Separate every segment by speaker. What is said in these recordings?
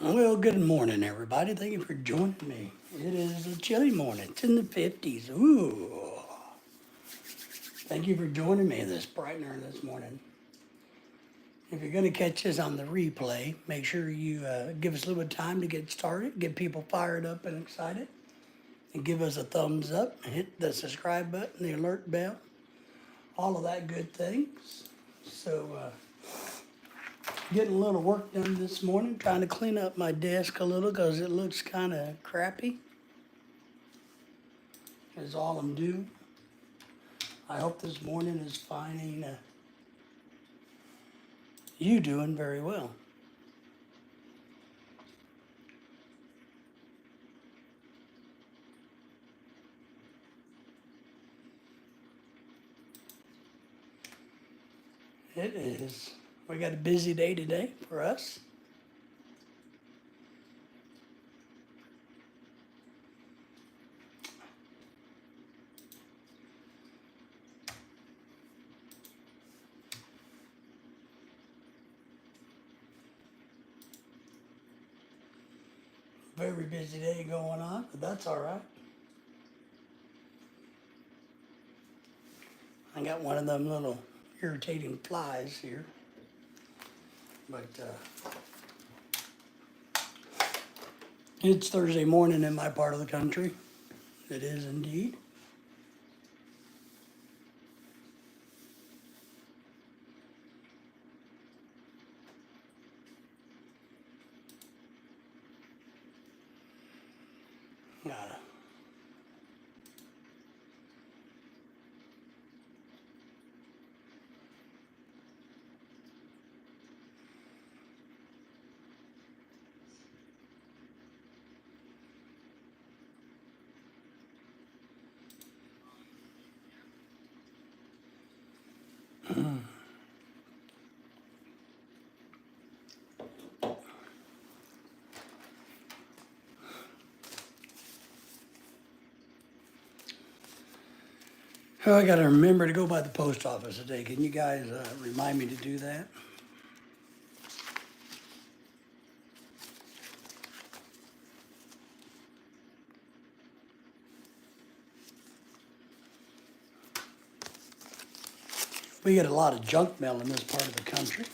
Speaker 1: Well, good morning, everybody. Thank you for joining me. It is a chilly morning. It's in the 50s. Ooh. Thank you for joining me this bright and early this morning. If you're going to catch this on the replay, make sure you give us a little bit of time to get started, get people fired up and excited, and give us a thumbs up, hit the subscribe button, the alert bell, all of that good things. So, getting a little work done this morning, trying to clean up my desk a little because it looks kind of crappy, is all I'm doing. I hope this morning is finding you doing very well. It is. We got a busy day today for us. Very busy day going on, but that's all right. I got one of them little irritating flies here, but it's Thursday morning in my part of the country. It is indeed. Gotta Oh, I gotta remember to go by the post office today. Can you guys remind me to do that? We get a lot of junk mail in this part of the country.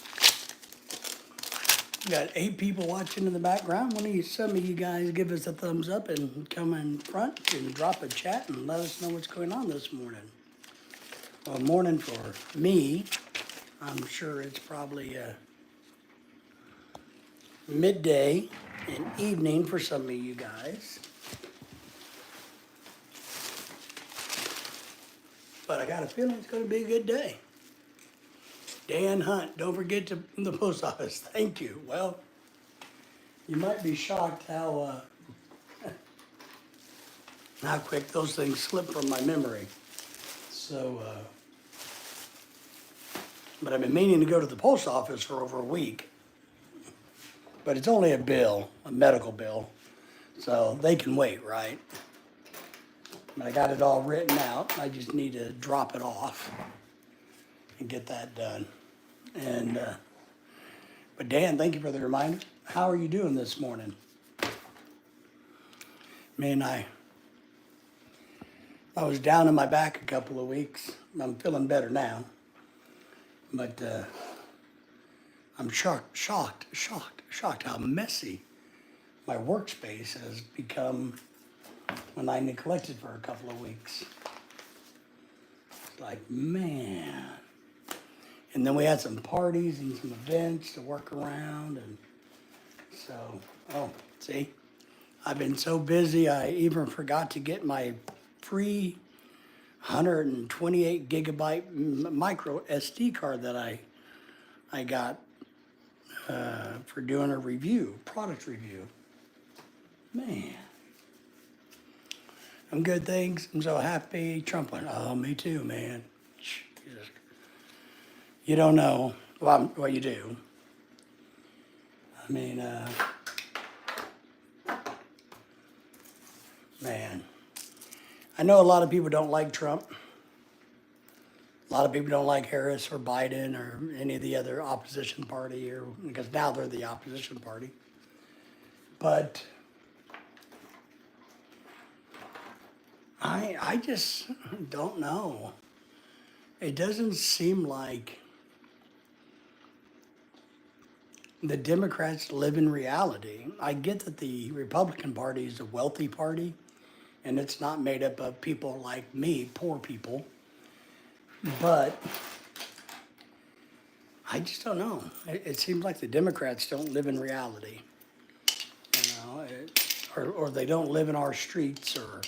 Speaker 1: We got 8 people watching in the background. Why don't some of you guys give us a thumbs up and come in front and drop a chat and let us know what's going on this morning? Well, morning for me. I'm sure it's probably midday and evening for some of you guys. But I got a feeling it's going to be a good day. Dan Hunt, don't forget to the post office. Thank you. Well, you might be shocked how quick those things slip from my memory. So, but I've been meaning to go to the post office for over a week. But it's only a bill, a medical bill, so they can wait, right? But I got it all written out. I just need to drop it off and get that done. And but Dan, thank you for the reminder. How are you doing this morning? Man, I was down in my back a couple of weeks. I'm feeling better now, but I'm shocked how messy my workspace has become when I neglected for a couple of weeks. It's like, man. And then we had some parties and some events to work around, and so, oh, see, I've been so busy, I even forgot to get my free 128 gigabyte micro SD card that I got for doing a review, product review. Man, I'm good, thanks. I'm so happy. Trump went, oh, me too, man. Jesus. You don't know. Well, you do. I mean, man, I know a lot of people don't like Trump. A lot of people don't like Harris or Biden or any of the other opposition party, or because now they're the opposition party. But I just don't know. It doesn't seem like the Democrats live in reality. I get that the Republican Party is a wealthy party and it's not made up of people like me, poor people, but I just don't know. It seems like the Democrats don't live in reality, or they don't live in our streets or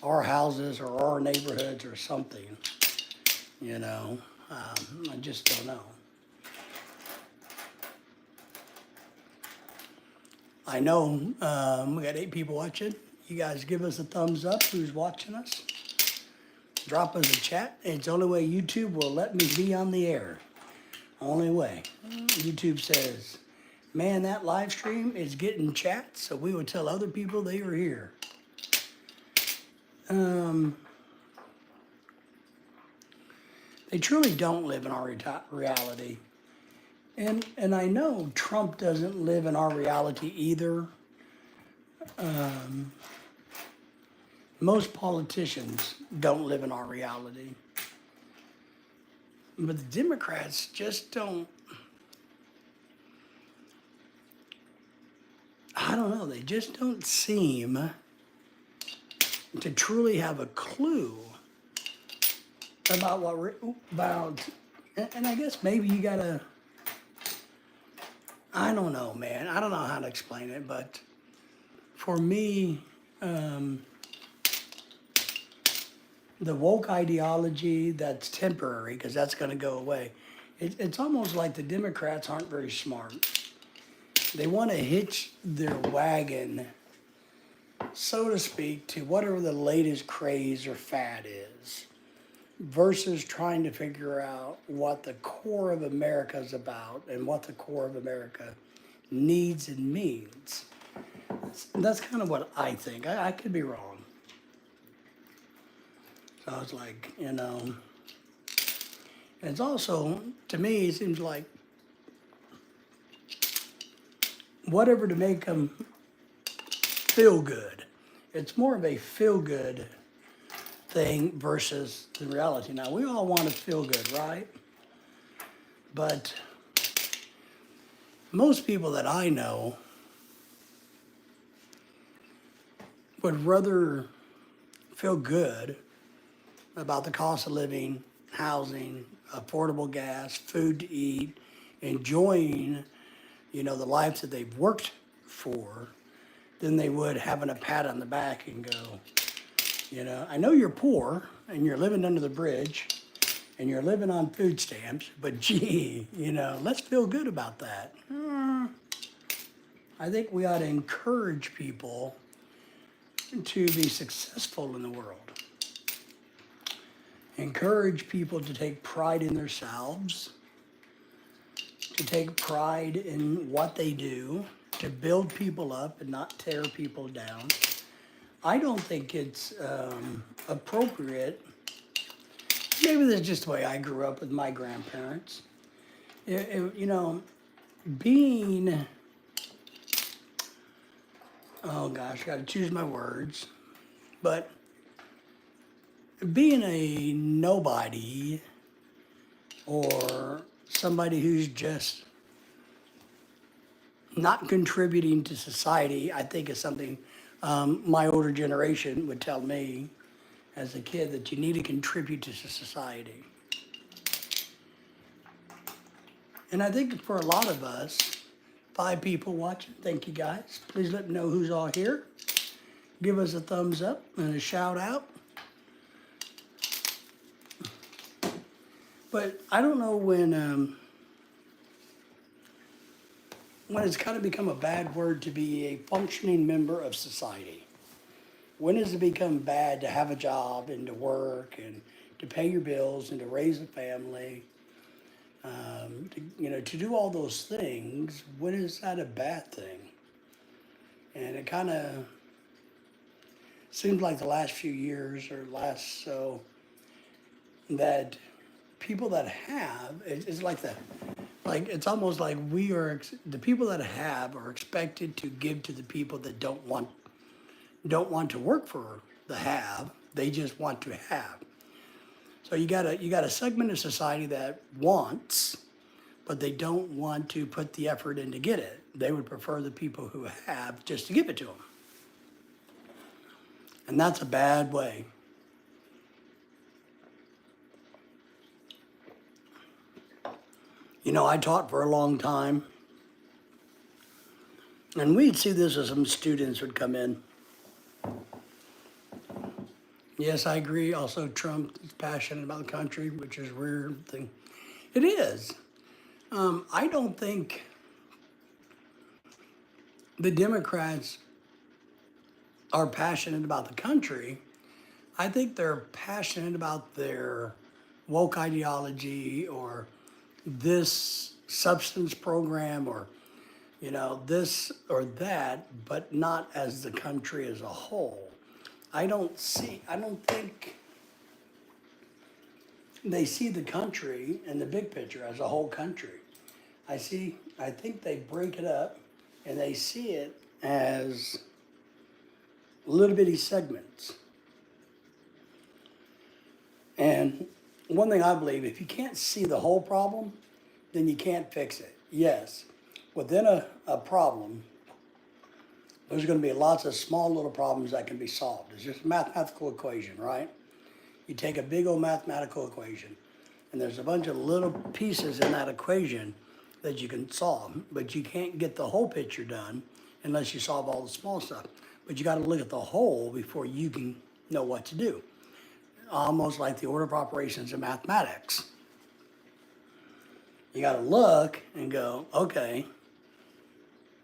Speaker 1: our houses or our neighborhoods or something, you know. I just don't know. I know we got 8 people watching. You guys give us a thumbs up who's watching us. Drop us a chat. It's the only way YouTube will let me be on the air. Only way. YouTube says, man, that live stream is getting chats, so we would tell other people they were here. They truly don't live in our reality. And I know Trump doesn't live in our reality either. Most politicians don't live in our reality. But the Democrats just don't, I don't know, they just don't seem to truly have a clue about what we're about. And I guess maybe you gotta, I don't know, man. I don't know how to explain it, but for me, the woke ideology, that's temporary because that's going to go away. It's almost like the Democrats aren't very smart. They want to hitch their wagon, so to speak, to whatever the latest craze or fad is, versus trying to figure out what the core of America is about and what the core of America needs and means. That's kind of what I think. I could be wrong. So I was like, it's also, to me, it seems like whatever to make them feel good. It's more of a feel good thing versus the reality. Now, we all want to feel good, right? But most people that I know would rather feel good about the cost of living, housing, affordable gas, food to eat, enjoying, the lives that they've worked for, than they would having a pat on the back and go, I know you're poor and you're living under the bridge and you're living on food stamps, but gee, let's feel good about that. I think we ought to encourage people to be successful in the world. Encourage people to take pride in themselves, to take pride in what they do, to build people up and not tear people down. I don't think it's appropriate. Maybe that's just the way I grew up with my grandparents. Being, oh gosh, got to choose my words, but being a nobody or somebody who's just not contributing to society, I think is something my older generation would tell me as a kid, that you need to contribute to society. And I think for a lot of us, 5 people watching, thank you guys. Please let me know who's all here. Give us a thumbs up and a shout out. But I don't know when it's kind of become a bad word to be a functioning member of society. When does it become bad to have a job and to work and to pay your bills and to raise a family? To do all those things, when is that a bad thing? And it kind of seems like the last few years or last so that people that have, it's like the like it's almost like we are the people that have are expected to give to the people that don't want to work for the have. They just want to have. So you got a segment of society that wants, but they don't want to put the effort in to get it. They would prefer the people who have just to give it to them. And that's a bad way. I taught for a long time, and we'd see this as some students would come in. Yes, I agree. Also, Trump is passionate about the country, which is a weird thing. It is. I don't think the Democrats are passionate about the country. I think they're passionate about their woke ideology or this substance program or, this or that, but not as the country as a whole. I don't think they see the country and the big picture as a whole country. I think they break it up and they see it as little bitty segments. And one thing I believe, if you can't see the whole problem, then you can't fix it. Yes, within a problem, there's going to be lots of small little problems that can be solved. It's just a mathematical equation, right? You take a big old mathematical equation, and there's a bunch of little pieces in that equation that you can solve, but you can't get the whole picture done unless you solve all the small stuff. But you got to look at the whole before you can know what to do. Almost like the order of operations in mathematics. You got to look and go, okay,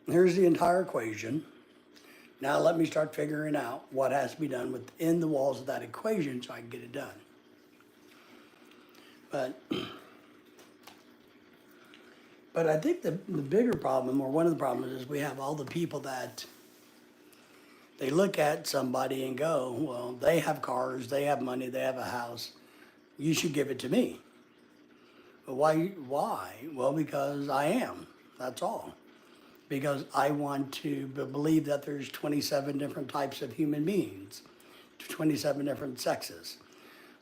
Speaker 1: here's the entire equation. Now let me start figuring out what has to be done within the walls of that equation so I can get it done. But I think the bigger problem, or one of the problems, is we have all the people that they look at somebody and go, well, they have cars, they have money, they have a house. You should give it to me. But why? Well, because I am. That's all. Because I want to believe that there's 27 different types of human beings, 27 different sexes,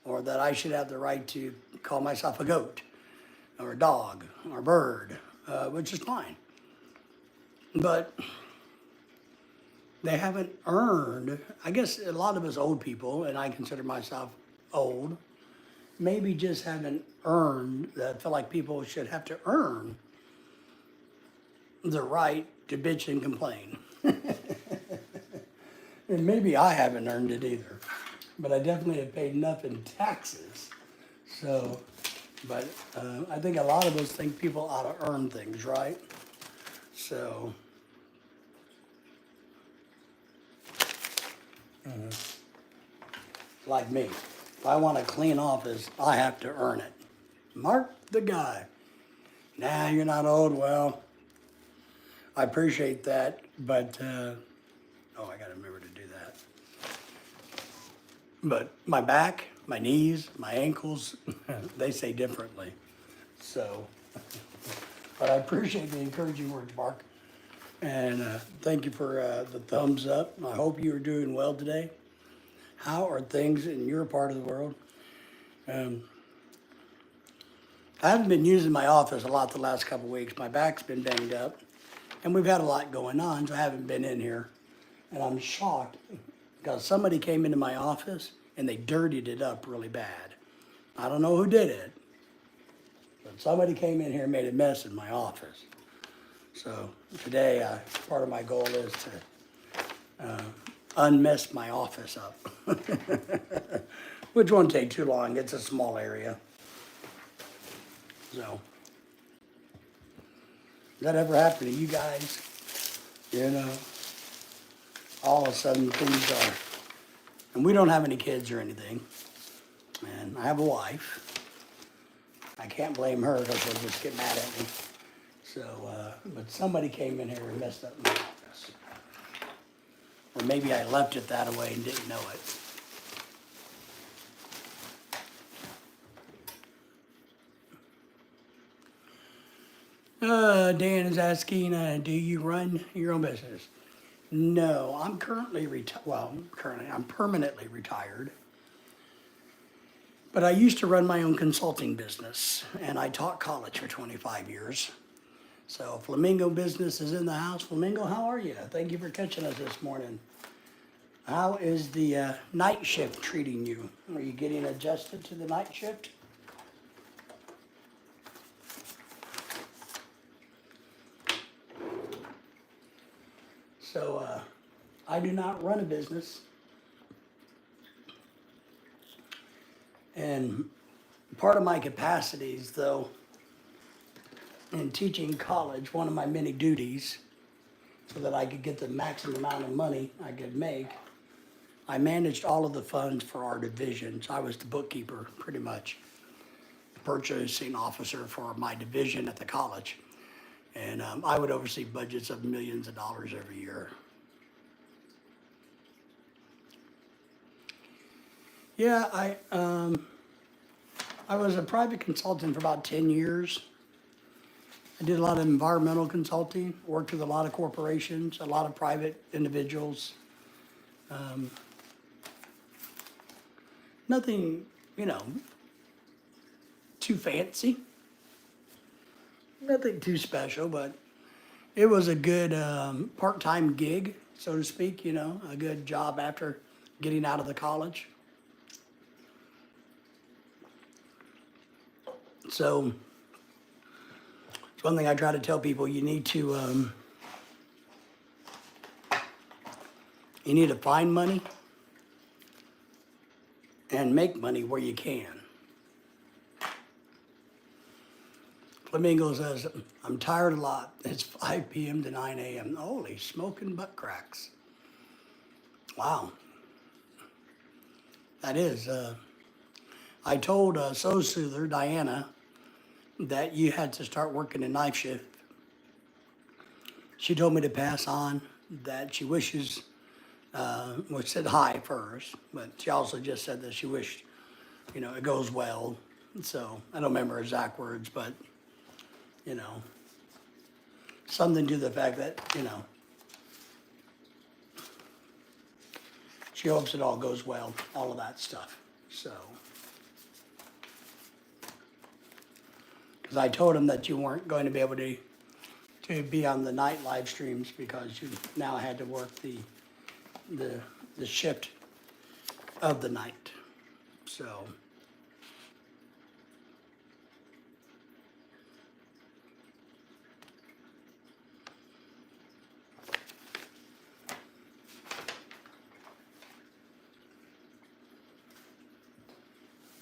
Speaker 1: or that I should have the right to call myself a goat, or a dog, or a bird, which is fine. But they haven't earned, I guess a lot of us old people, and I consider myself old, maybe just haven't earned, I feel like people should have to earn the right to bitch and complain. And maybe I haven't earned it either, but I definitely have paid enough in taxes. So, but I think a lot of us think people ought to earn things, right? So, like me, if I want a clean office, I have to earn it. Mark the guy. Nah, you're not old. Well, I appreciate that, but, I gotta remember to do that. But my back, my knees, my ankles, they say differently. So, but I appreciate the encouraging words, Mark. And thank you for the thumbs up. I hope you are doing well today. How are things in your part of the world? I haven't been using my office a lot the last couple of weeks. My back's been banged up, and we've had a lot going on, so I haven't been in here. And I'm shocked because somebody came into my office and they dirtied it up really bad. I don't know who did it, but somebody came in here and made a mess in my office. So today, part of my goal is to unmess my office up, which won't take too long. It's a small area. So, does that ever happen to you guys? All of a sudden things are, and we don't have any kids or anything, and I have a wife. I can't blame her because she'll just get mad at me. So, but somebody came in here and messed up my office. Or maybe I left it that way and didn't know it. Dan is asking, do you run your own business? No, I'm currently I'm permanently retired. But I used to run my own consulting business, and I taught college for 25 years. So Flamingo Business is in the house. Flamingo, how are you? Thank you for catching us this morning. How is the night shift treating you? Are you getting adjusted to the night shift? So I do not run a business. And part of my capacities, though, in teaching college, one of my many duties, so that I could get the maximum amount of money I could make, I managed all of the funds for our divisions. I was the bookkeeper, pretty much, purchasing officer for my division at the college. And I would oversee budgets of millions of dollars every year. Yeah, I was a private consultant for about 10 years. I did a lot of environmental consulting, worked with a lot of corporations, a lot of private individuals. Nothing, too fancy. Nothing too special, but it was a good part-time gig, so to speak, a good job after getting out of the college. So it's one thing I try to tell people, you need to find money and make money where you can. Flamingo says, I'm tired a lot. It's 5 p.m. to 9 a.m. Holy smoking butt cracks. Wow. That is, I told Soul Soother, Diana, that you had to start working a night shift. She told me to pass on that she wishes, said hi first, but she also just said that she wished, it goes well. So I don't remember her exact words, but, something to the fact that, she hopes it all goes well, all of that stuff. So, because I told him that you weren't going to be able to be on the night live streams because you now had to work the shift of the night. So,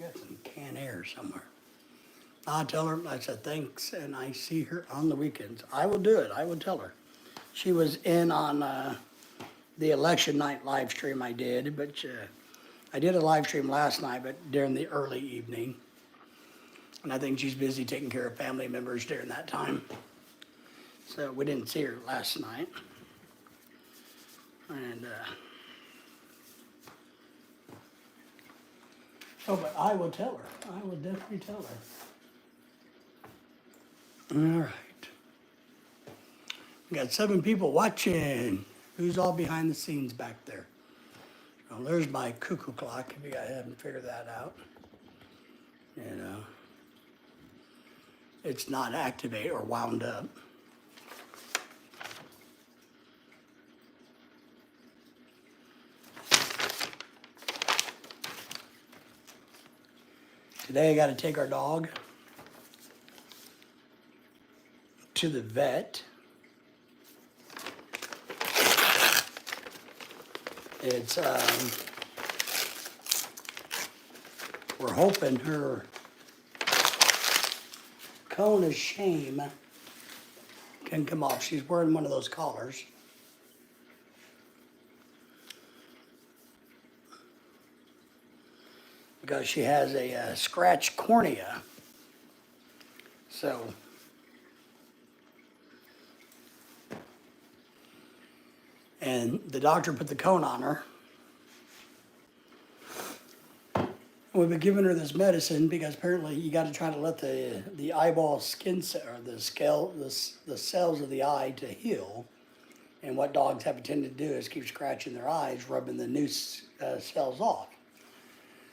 Speaker 1: got some canned air somewhere. I'll tell her, I said, thanks, and I see her on the weekends. I will do it, I will tell her. She was in on the election night live stream I did, but I did a live stream last night, but during the early evening. And I think she's busy taking care of family members during that time. So we didn't see her last night. And, but I will tell her. I will definitely tell her. All right. We got 7 people watching. Who's all behind the scenes back there? Well, there's my cuckoo clock, if you guys haven't figured that out. It's not activated or wound up. Today I got to take our dog to the vet. It's, we're hoping her cone of shame can come off. She's wearing one of those collars. Because she has a scratched cornea. So, and the doctor put the cone on her. We've been giving her this medicine because apparently you got to try to let the eyeball skin or the scale the cells of the eye to heal. And what dogs have a tendency to do is keep scratching their eyes, rubbing the new cells off.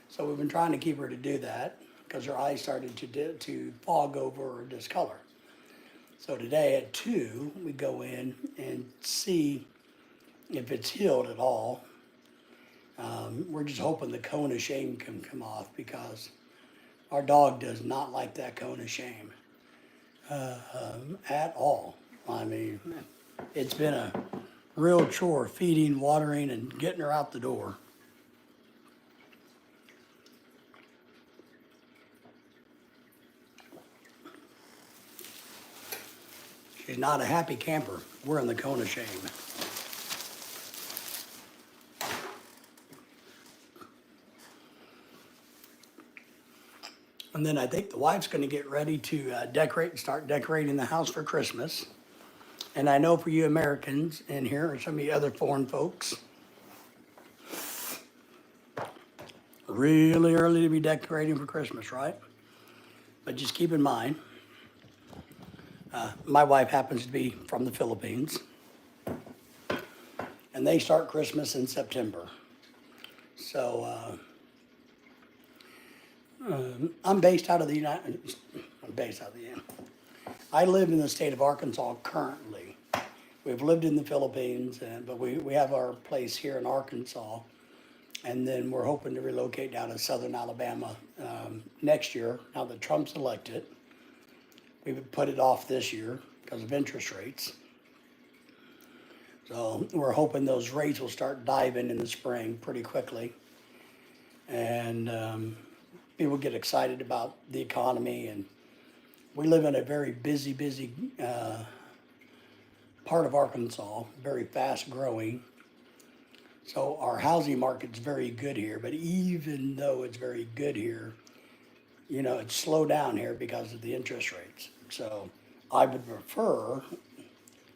Speaker 1: So we've been trying to keep her to do that because her eyes started to fog over or discolor. So today at 2, we go in and see if it's healed at all. We're just hoping the cone of shame can come off because our dog does not like that cone of shame at all. I mean, it's been a real chore feeding, watering, and getting her out the door. She's not a happy camper. We're in the cone of shame. And then I think the wife's going to get ready to decorate and start decorating the house for Christmas. And I know for you Americans in here and some of you other foreign folks, really early to be decorating for Christmas, right? But just keep in mind, my wife happens to be from the Philippines, and they start Christmas in September. So I'm based out of the I live in the state of Arkansas currently. We've lived in the Philippines, but we have our place here in Arkansas. And then we're hoping to relocate down to southern Alabama next year, now that Trump's elected. We would put it off this year because of interest rates. So we're hoping those rates will start diving in the spring pretty quickly. And people get excited about the economy. And we live in a very busy part of Arkansas, very fast growing. So our housing market's very good here, but even though it's very good here, you know, it's slowed down here because of the interest rates. So I would prefer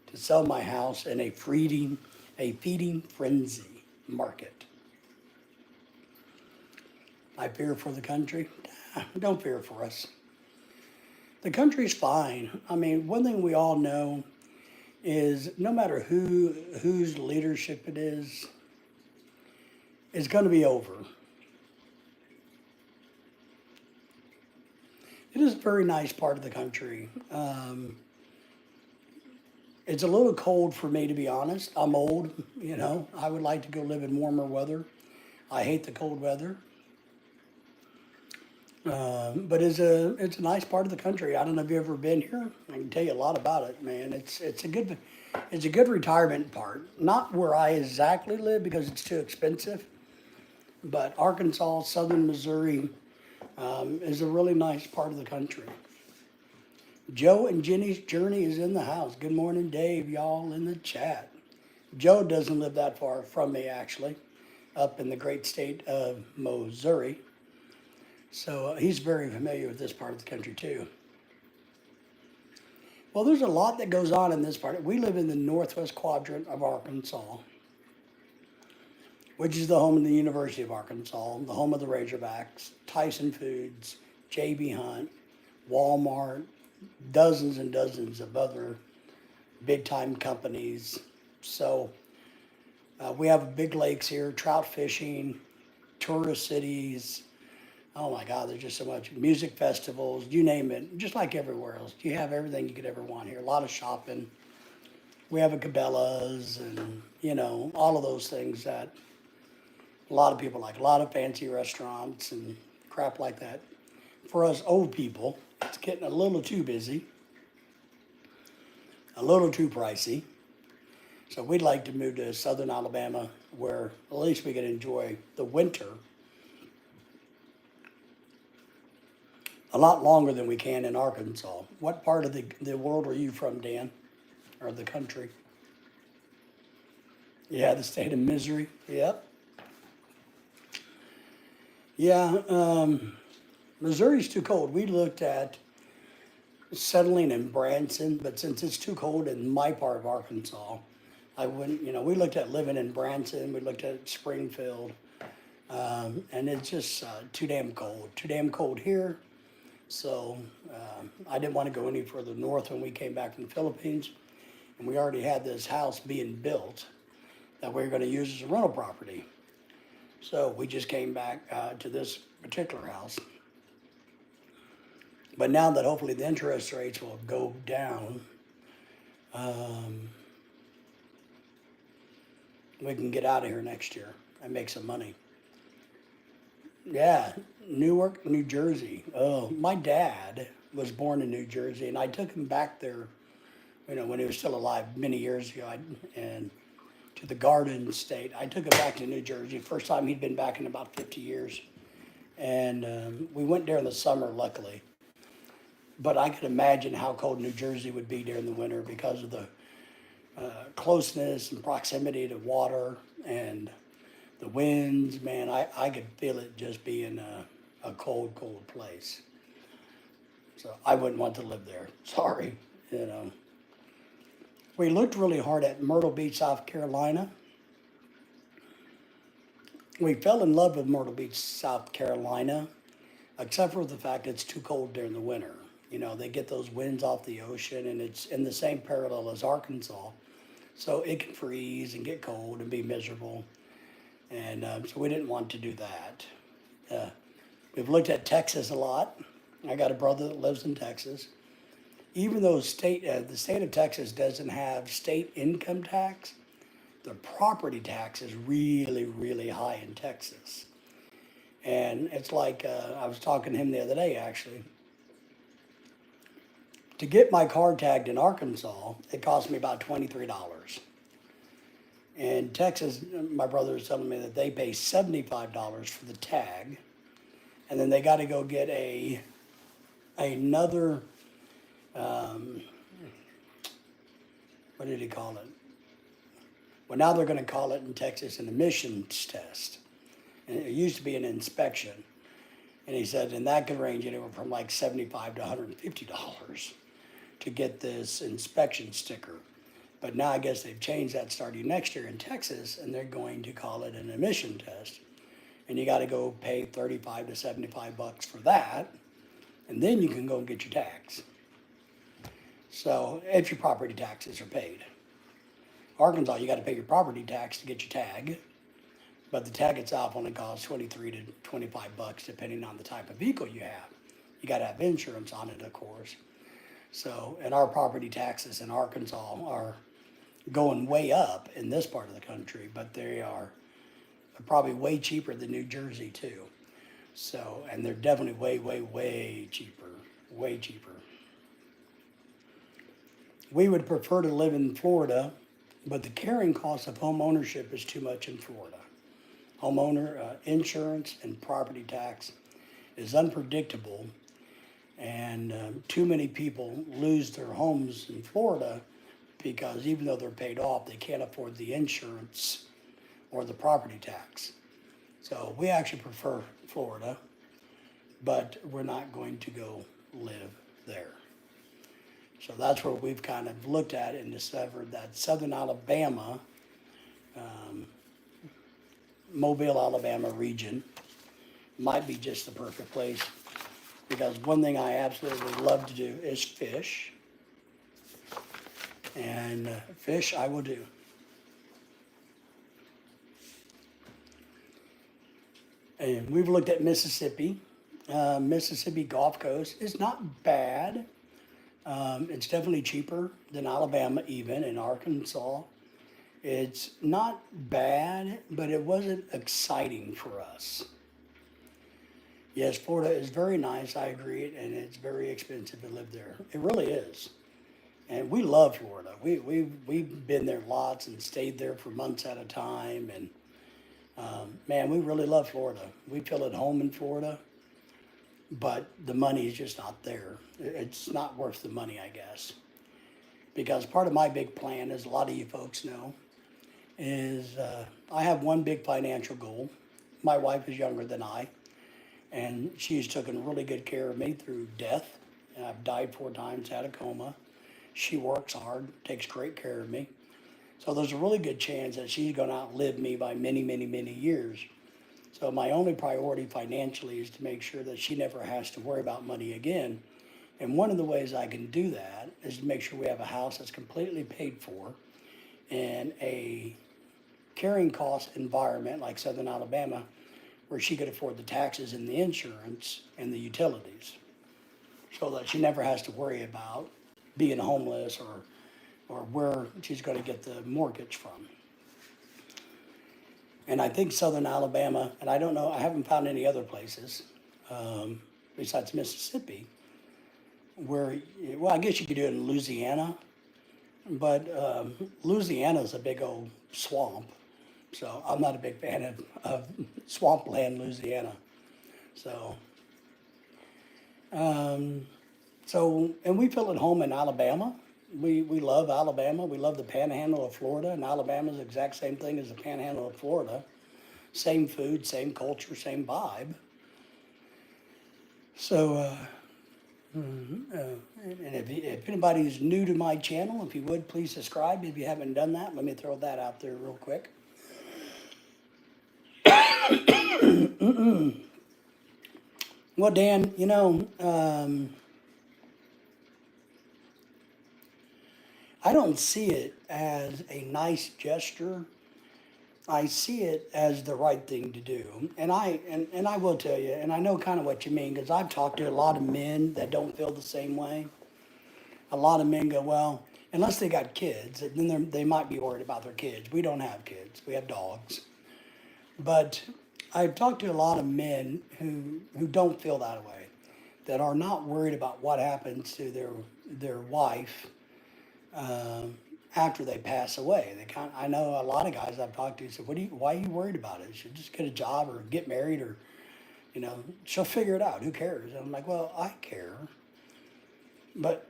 Speaker 1: to sell my house in a feeding frenzy market. I fear for the country. Don't fear for us. The country's fine. I mean, one thing we all know is no matter whose leadership it is, it's going to be over. It is a very nice part of the country. It's a little cold for me, to be honest. I'm old, you know. I would like to go live in warmer weather. I hate the cold weather. But it's a nice part of the country. I don't know if you've ever been here. I can tell you a lot about it, man. It's a good retirement part. Not where I exactly live because it's too expensive. But Arkansas, southern Missouri, is a really nice part of the country. Joe and Jenny's Journey is in the house. Good morning, Dave, y'all in the chat. Joe doesn't live that far from me, actually, up in the great state of Missouri. So he's very familiar with this part of the country, too. Well, there's a lot that goes on in this part. We live in the northwest quadrant of Arkansas, which is the home of the University of Arkansas, the home of the Razorbacks, Tyson Foods, J.B. Hunt, Walmart, dozens and dozens of other big-time companies. So we have big lakes here, trout fishing, tourist cities. Oh my God, there's just so much. Music festivals, you name it, just like everywhere else. You have everything you could ever want here. A lot of shopping. We have a Cabela's and, you know, all of those things that a lot of people like. A lot of fancy restaurants and crap like that. For us old people, it's getting a little too busy, a little too pricey. So we'd like to move to southern Alabama where at least we can enjoy the winter a lot longer than we can in Arkansas. What part of the world are you from, Dan? Or the country? Yeah, the state of Missouri. Yep. Yeah, Missouri's too cold. We looked at settling in Branson, but since it's too cold in my part of Arkansas, I wouldn't, you know, we looked at living in Branson, we looked at Springfield, And it's just too damn cold here. So I didn't want to go any further north when we came back from the Philippines. And we already had this house being built that we were going to use as a rental property. So we just came back to this particular house. But now that hopefully the interest rates will go down, we can get out of here next year and make some money. Yeah, Newark, New Jersey. Oh, my dad was born in New Jersey, and I took him back there, when he was still alive many years ago, and to the Garden State. I took him back to New Jersey. First time he'd been back in about 50 years. And we went there in the summer, luckily. But I could imagine how cold New Jersey would be during the winter because of the closeness and proximity to water and the winds. Man, I could feel it just being a cold, cold place. So I wouldn't want to live there. Sorry, We looked really hard at Myrtle Beach, South Carolina. We fell in love with Myrtle Beach, South Carolina, except for the fact it's too cold during the winter. They get those winds off the ocean, and it's in the same parallel as Arkansas. So it can freeze and get cold and be miserable. And so we didn't want to do that. We've looked at Texas a lot. I got a brother that lives in Texas. Even though the state of Texas doesn't have state income tax, the property tax is really, really high in Texas. And it's like, I was talking to him the other day, actually. To get my car tagged in Arkansas, it cost me about $23. In Texas, my brother was telling me that they pay $75 for the tag, and then they got to go get another, what did he call it? Well, now they're going to call it in Texas an emissions test. And it used to be an inspection. And he said, and that could range anywhere from like $75 to $150 to get this inspection sticker. But now I guess they've changed that starting next year in Texas, and they're going to call it an emission test. And you got to go pay $35 to $75 for that, and then you can go and get your tags. So if your property taxes are paid. Arkansas, you got to pay your property tax to get your tag, but the tag itself only costs $23 to $25 depending on the type of vehicle you have. You got to have insurance on it, of course. So, and our property taxes in Arkansas are going way up in this part of the country, but they are probably way cheaper than New Jersey too. So, and they're definitely way, way, way cheaper, way cheaper. We would prefer to live in Florida, but the carrying cost of home ownership is too much in Florida. Homeowner insurance and property tax is unpredictable. And too many people lose their homes in Florida because even though they're paid off, they can't afford the insurance or the property tax. So we actually prefer Florida, but we're not going to go live there. So that's where we've kind of looked at and discovered that Southern Alabama, Mobile, Alabama region might be just the perfect place. Because one thing I absolutely love to do is fish. And fish I will do. And we've looked at Mississippi. Mississippi Gulf Coast is not bad. It's definitely cheaper than Alabama even, and Arkansas. It's not bad, but it wasn't exciting for us. Yes, Florida is very nice, I agree, and it's very expensive to live there. It really is. And we love Florida. We've been there lots and stayed there for months at a time. And man, we really love Florida. We feel at home in Florida, but the money is just not there. It's not worth the money, I guess. Because part of my big plan, as a lot of you folks know, is I have one big financial goal. My wife is younger than I. And she's taken really good care of me through death. And I've died 4 times, had a coma. She works hard, takes great care of me. So there's a really good chance that she's going to outlive me by many, many, many years. So my only priority financially is to make sure that she never has to worry about money again. And one of the ways I can do that is to make sure we have a house that's completely paid for in a carrying cost environment like Southern Alabama, where she could afford the taxes and the insurance and the utilities, so that she never has to worry about being homeless or where she's going to get the mortgage from. And I think Southern Alabama, and I don't know, I haven't found any other places besides Mississippi, where, well, I guess you could do it in Louisiana, but Louisiana's a big old swamp. So I'm not a big fan of swampland Louisiana. So, and we feel at home in Alabama. We love Alabama. We love the panhandle of Florida, and Alabama's the exact same thing as the panhandle of Florida. Same food, same culture, same vibe. So, and if anybody's new to my channel, if you would, please subscribe. If you haven't done that, let me throw that out there real quick. Well, Dan, I don't see it as a nice gesture. I see it as the right thing to do. And I will tell you, and I know kind of what you mean, because I've talked to a lot of men that don't feel the same way. A lot of men go, well, unless they got kids, then they might be worried about their kids. We don't have kids. We have dogs. But I've talked to a lot of men who don't feel that way, that are not worried about what happens to their wife after they pass away. I know a lot of guys I've talked to said, why are you worried about it? You should just get a job or get married, or, she'll figure it out. Who cares? And I'm like, well, I care. But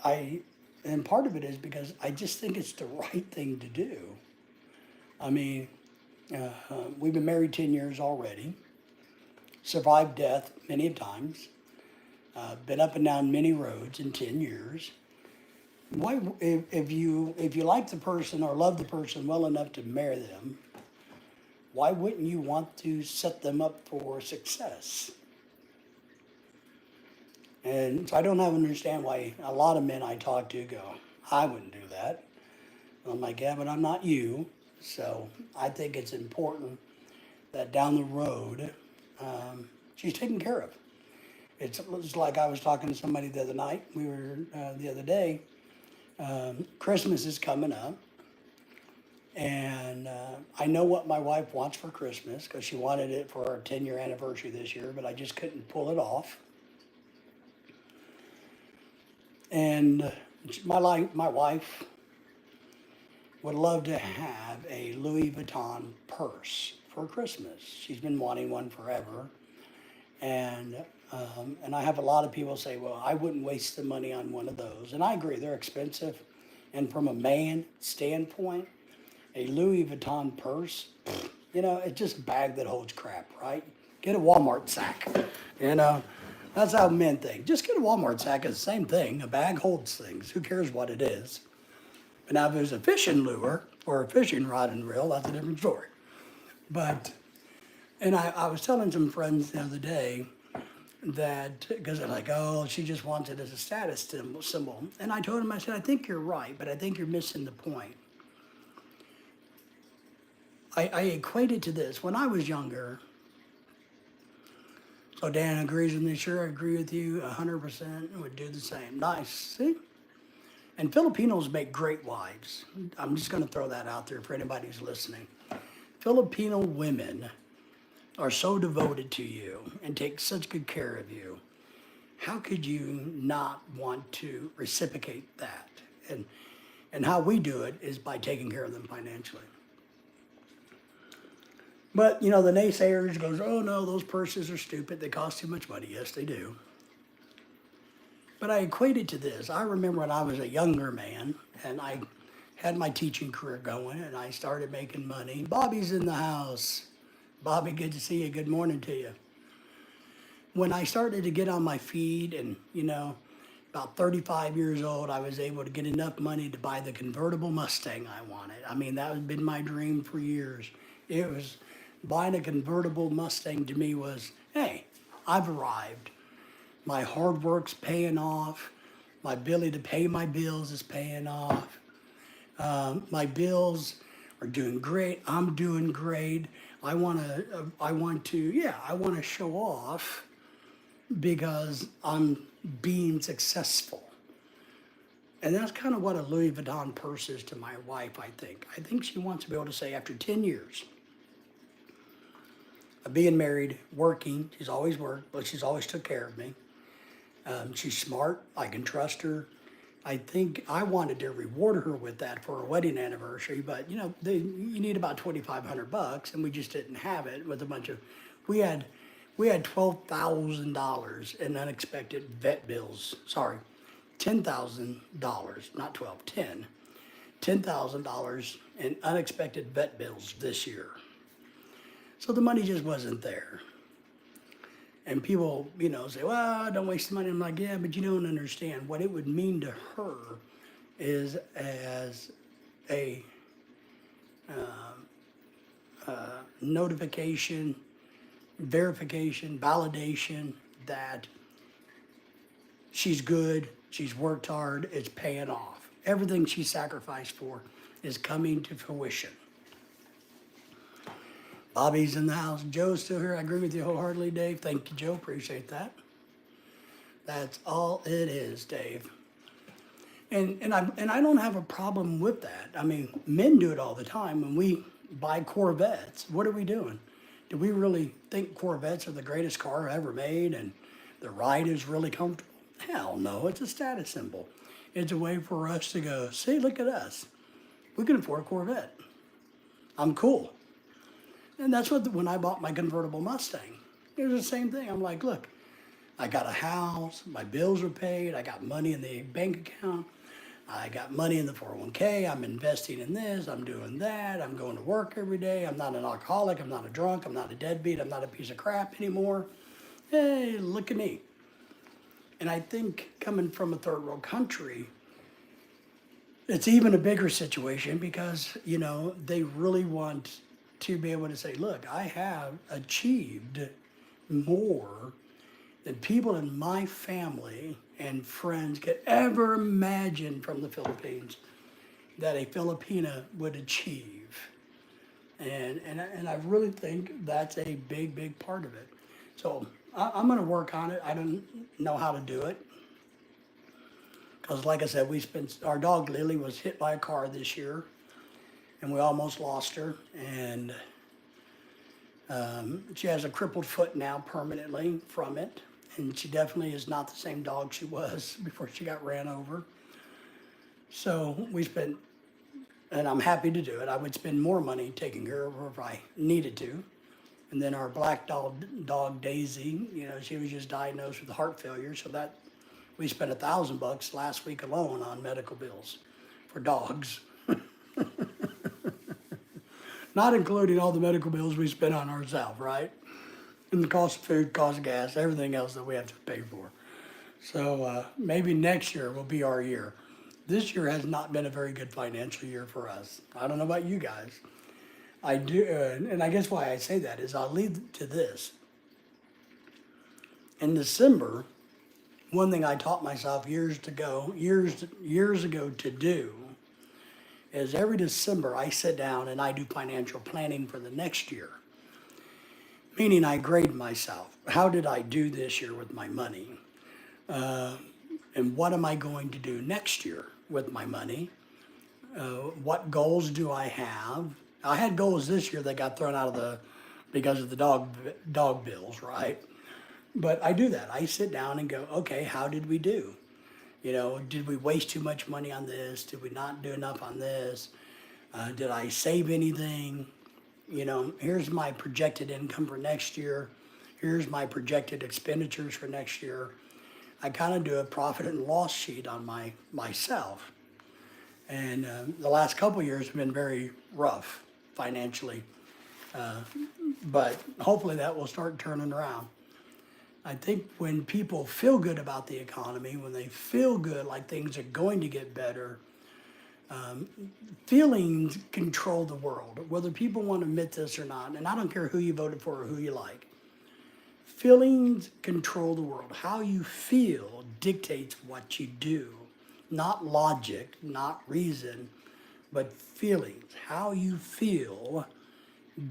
Speaker 1: and part of it is because I just think it's the right thing to do. I mean, we've been married 10 years already, survived death many times, been up and down many roads in 10 years. Why, if you like the person or love the person well enough to marry them, why wouldn't you want to set them up for success? And so I don't understand why a lot of men I talk to go, I wouldn't do that. I'm like, yeah, but I'm not you. So I think it's important that down the road, she's taken care of. It's like I was talking to somebody the other night. The other day, Christmas is coming up. And I know what my wife wants for Christmas, because she wanted it for our 10-year anniversary this year, but I just couldn't pull it off. And my wife would love to have a Louis Vuitton purse for Christmas. She's been wanting one forever. And I have a lot of people say, well, I wouldn't waste the money on one of those. And I agree, they're expensive. And from a man standpoint, a Louis Vuitton purse, it's just a bag that holds crap, right? Get a Walmart sack, That's how men think. Just get a Walmart sack, it's the same thing. A bag holds things. Who cares what it is? But now if there's a fishing lure or a fishing rod and reel, that's a different story. But, and I was telling some friends the other day that, because they're like, oh, she just wants it as a status symbol. And I told him, I said, I think you're right, but I think you're missing the point. I equate it to this. When I was younger, so Dan agrees with me, sure, I agree with you 100%, would do the same. Nice, see? And Filipinos make great wives. I'm just going to throw that out there for anybody who's listening. Filipino women are so devoted to you and take such good care of you. How could you not want to reciprocate that? And how we do it is by taking care of them financially. But, the naysayers goes, oh no, those purses are stupid. They cost too much money. Yes, they do. But I equate it to this. I remember when I was a younger man and I had my teaching career going and I started making money. Bobby's in the house. Bobby, good to see you. Good morning to you. When I started to get on my feet and, about 35 years old, I was able to get enough money to buy the convertible Mustang I wanted. I mean, that had been my dream for years. It was buying a convertible Mustang to me was, hey, I've arrived. My hard work's paying off. My ability to pay my bills is paying off. My bills are doing great. I'm doing great. I want to show off because I'm being successful. And that's kind of what a Louis Vuitton purse is to my wife, I think. I think she wants to be able to say, after 10 years of being married, working, she's always worked, but she's always took care of me. She's smart. I can trust her. I think I wanted to reward her with that for her wedding anniversary, but you need about $2,500, and we just didn't have it with a bunch of. We had $12,000 in unexpected vet bills. Sorry, $10,000, not 12, 10. $10,000 in unexpected vet bills this year. So the money just wasn't there. And people, say, well, don't waste the money. I'm like, yeah, but you don't understand. What it would mean to her is as a notification, verification, validation that she's good, she's worked hard, it's paying off. Everything she sacrificed for is coming to fruition. Bobby's in the house. Joe's still here. I agree with you wholeheartedly, Dave. Thank you, Joe. Appreciate that. That's all it is, Dave. And I don't have a problem with that. I mean, men do it all the time. When we buy Corvettes, what are we doing? Do we really think Corvettes are the greatest car ever made and the ride is really comfortable? Hell no, it's a status symbol. It's a way for us to go, see, look at us. We can afford a Corvette. I'm cool. And that's what, when I bought my convertible Mustang, it was the same thing. I'm like, look, I got a house, my bills are paid, I got money in the bank account, I got money in the 401k, I'm investing in this, I'm doing that, I'm going to work every day, I'm not an alcoholic, I'm not a drunk, I'm not a deadbeat, I'm not a piece of crap anymore. Hey, look at me. And I think coming from a third world country, it's even a bigger situation because, they really want to be able to say, look, I have achieved more than people in my family and friends could ever imagine from the Philippines that a Filipina would achieve. And I really think that's a big, big part of it. So I'm going to work on it. I don't know how to do it. Because like I said, our dog Lily was hit by a car this year. And we almost lost her, and she has a crippled foot now permanently from it, and she definitely is not the same dog she was before she got ran over. So and I'm happy to do it. I would spend more money taking care of her if I needed to. And then our black dog Daisy, she was just diagnosed with heart failure, so that we spent $1,000 last week alone on medical bills for dogs. Not including all the medical bills we spent on ourselves, right? And the cost of food, cost of gas, everything else that we have to pay for. So maybe next year will be our year. This year has not been a very good financial year for us. I don't know about you guys. I do, and I guess why I say that is I'll lead to this. In December, one thing I taught myself years ago to do is every December I sit down and I do financial planning for the next year. Meaning I grade myself. How did I do this year with my money? And what am I going to do next year with my money? What goals do I have? I had goals this year that got thrown out because of the dog bills, right? But I do that. I sit down and go, okay, how did we do? Did we waste too much money on this? Did we not do enough on this? Did I save anything? Here's my projected income for next year. Here's my projected expenditures for next year. I kind of do a profit and loss sheet on myself. And the last couple of years have been very rough financially. But hopefully that will start turning around. I think when people feel good about the economy, when they feel good like things are going to get better, Feelings control the world, whether people want to admit this or not. And I don't care who you voted for or who you like. Feelings control the world. How you feel dictates what you do. Not logic, not reason, but feelings. How you feel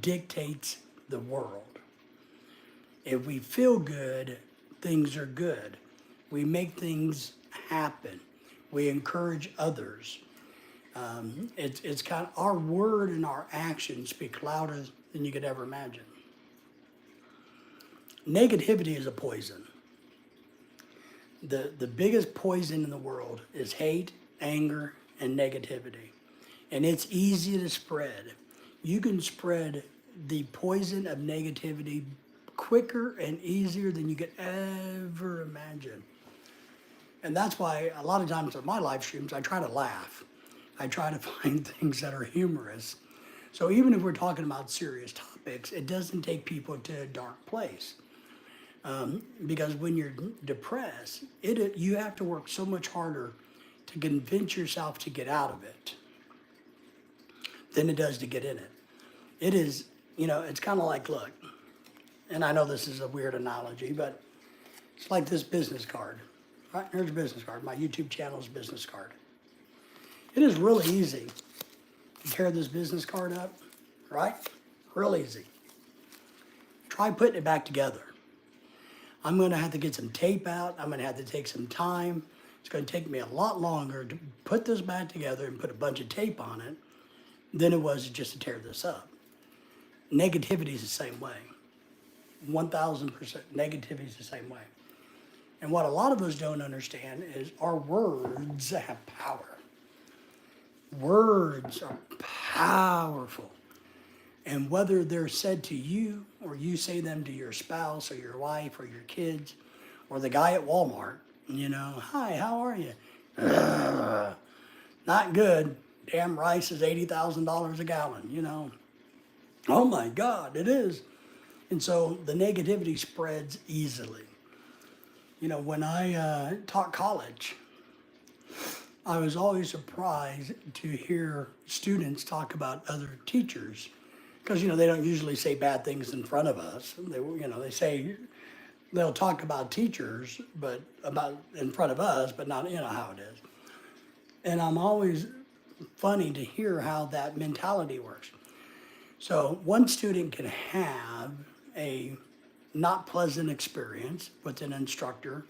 Speaker 1: dictates the world. If we feel good, things are good. We make things happen. We encourage others. It's kind of our word and our actions speak louder than you could ever imagine. Negativity is a poison. The biggest poison in the world is hate, anger, and negativity. And it's easy to spread. You can spread the poison of negativity quicker and easier than you could ever imagine. And that's why a lot of times on my live streams, I try to laugh. I try to find things that are humorous. So even if we're talking about serious topics, it doesn't take people to a dark place. Because when you're depressed, you have to work so much harder to convince yourself to get out of it than it does to get in it. It is, it's kind of like, look, and I know this is a weird analogy, but it's like this business card. Right, here's a business card, my YouTube channel's business card. It is really easy to tear this business card up, right? Real easy. Try putting it back together. I'm going to have to get some tape out. I'm going to have to take some time. It's going to take me a lot longer to put this back together and put a bunch of tape on it than it was just to tear this up. Negativity is the same way. 1,000%. Negativity is the same way. And what a lot of us don't understand is our words have power. Words are powerful. And whether they're said to you or you say them to your spouse or your wife or your kids or the guy at Walmart, hi, how are you? Not good. Damn rice is $80,000 a gallon, Oh my God, it is. And so the negativity spreads easily. When I taught college, I was always surprised to hear students talk about other teachers because, they don't usually say bad things in front of us. They'll talk about teachers, but about in front of us, but not, how it is. And I'm always funny to hear how that mentality works. So one student can have a not pleasant experience with an instructor,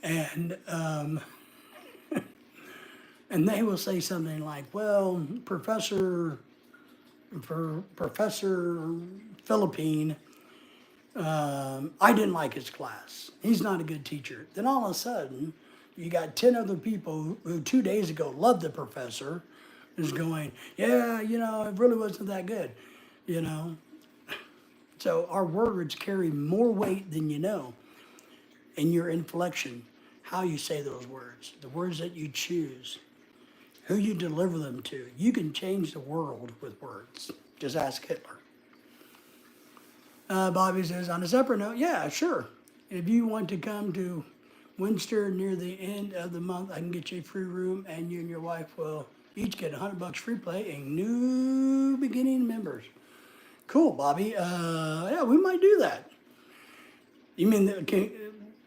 Speaker 1: and and they will say something like, "Well, Professor Philippine, I didn't like his class. He's not a good teacher." Then all of a sudden, you got 10 other people who 2 days ago loved the professor, is going, "Yeah, it really wasn't that good," So our words carry more weight than you know in your inflection, how you say those words, the words that you choose, who you deliver them to. You can change the world with words. Just ask Hitler. Bobby says, on a separate note, yeah, sure. If you want to come to Winster near the end of the month, I can get you a free room and you and your wife will each get $100 free play and new beginning members. Cool, Bobby. Yeah, we might do that. You mean, the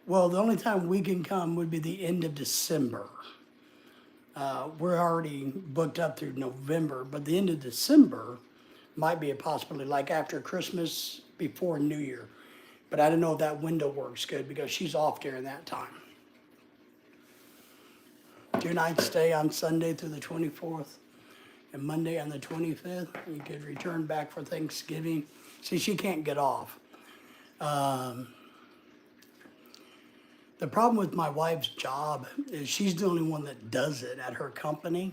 Speaker 1: only time we can come would be the end of December. We're already booked up through November, but the end of December might be a possibility, like after Christmas, before New Year. But I don't know if that window works good because she's off during that time. 2 nights stay on Sunday through the 24th. And Monday on the 25th, you could return back for Thanksgiving. See, she can't get off. The problem with my wife's job is she's the only one that does it at her company.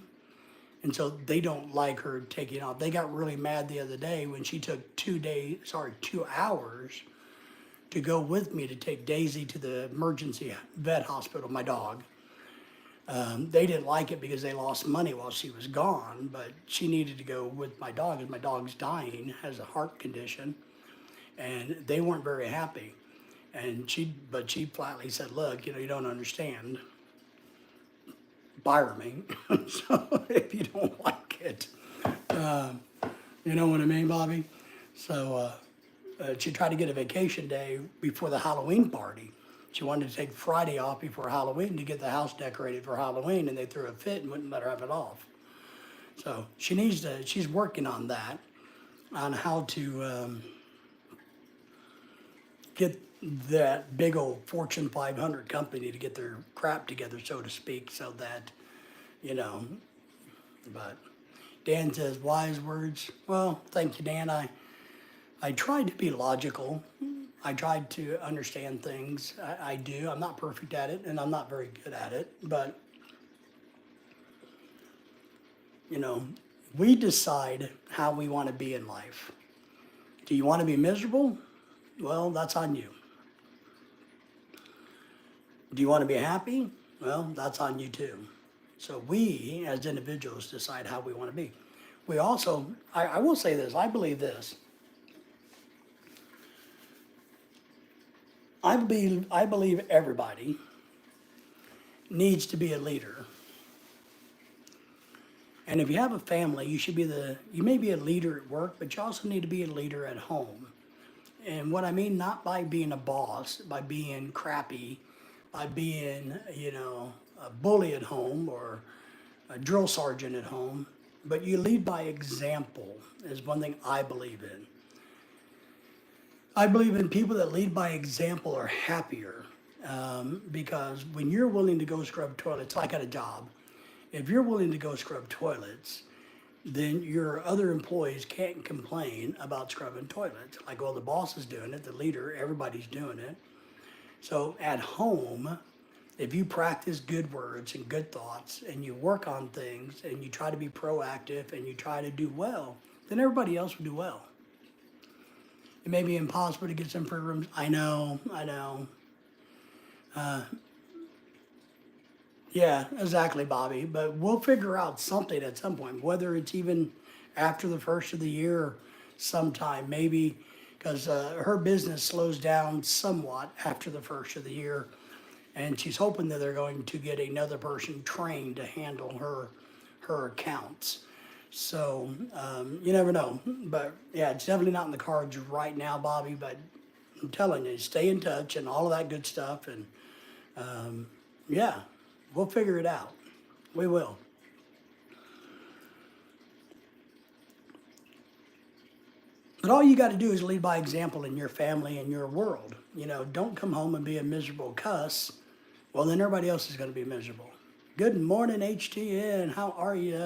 Speaker 1: And so they don't like her taking off. They got really mad the other day when she took 2 hours to go with me to take Daisy to the emergency vet hospital, my dog. They didn't like it because they lost money while she was gone, but she needed to go with my dog because my dog's dying, has a heart condition, and they weren't very happy. And she flatly said, look, you don't understand. fire me. So if you don't like it, you know what I mean, Bobby? So she tried to get a vacation day before the Halloween party. She wanted to take Friday off before Halloween to get the house decorated for Halloween, and they threw a fit and wouldn't let her have it off. So she needs to, she's working on that, on how to get that big old Fortune 500 company to get their crap together, so to speak, so that, you know, but Dan says wise words. Well, thank you, Dan. I tried to be logical. I tried to understand things. I do. I'm not perfect at it, and I'm not very good at it. But, you know, we decide how we want to be in life. Do you want to be miserable? Well, that's on you. Do you want to be happy? Well, that's on you too. So we, as individuals, decide how we want to be. We also, I will say this, I believe this. I believe everybody needs to be a leader. And if you have a family, you may be a leader at work, but you also need to be a leader at home. And what I mean, not by being a boss, by being crappy, by being, you know, a bully at home or a drill sergeant at home, but you lead by example is one thing I believe in. I believe in people that lead by example are happier, because when you're willing to go scrub toilets, like at a job, if you're willing to go scrub toilets, then your other employees can't complain about scrubbing toilets. Like, well, the boss is doing it, the leader, everybody's doing it. So at home, if you practice good words and good thoughts and you work on things and you try to be proactive and you try to do well, then everybody else will do well. It may be impossible to get some free rooms. I know. Yeah, exactly, Bobby. But we'll figure out something at some point, whether it's even after the first of the year sometime, maybe, because her business slows down somewhat after the first of the year. And she's hoping that they're going to get another person trained to handle her accounts. So you never know. But yeah, it's definitely not in the cards right now, Bobby. But I'm telling you, stay in touch and all of that good stuff. And yeah, we'll figure it out. We will. But all you got to do is lead by example in your family and your world. You know, don't come home and be a miserable cuss. Well, then everybody else is going to be miserable. Good morning, HTN. How are you?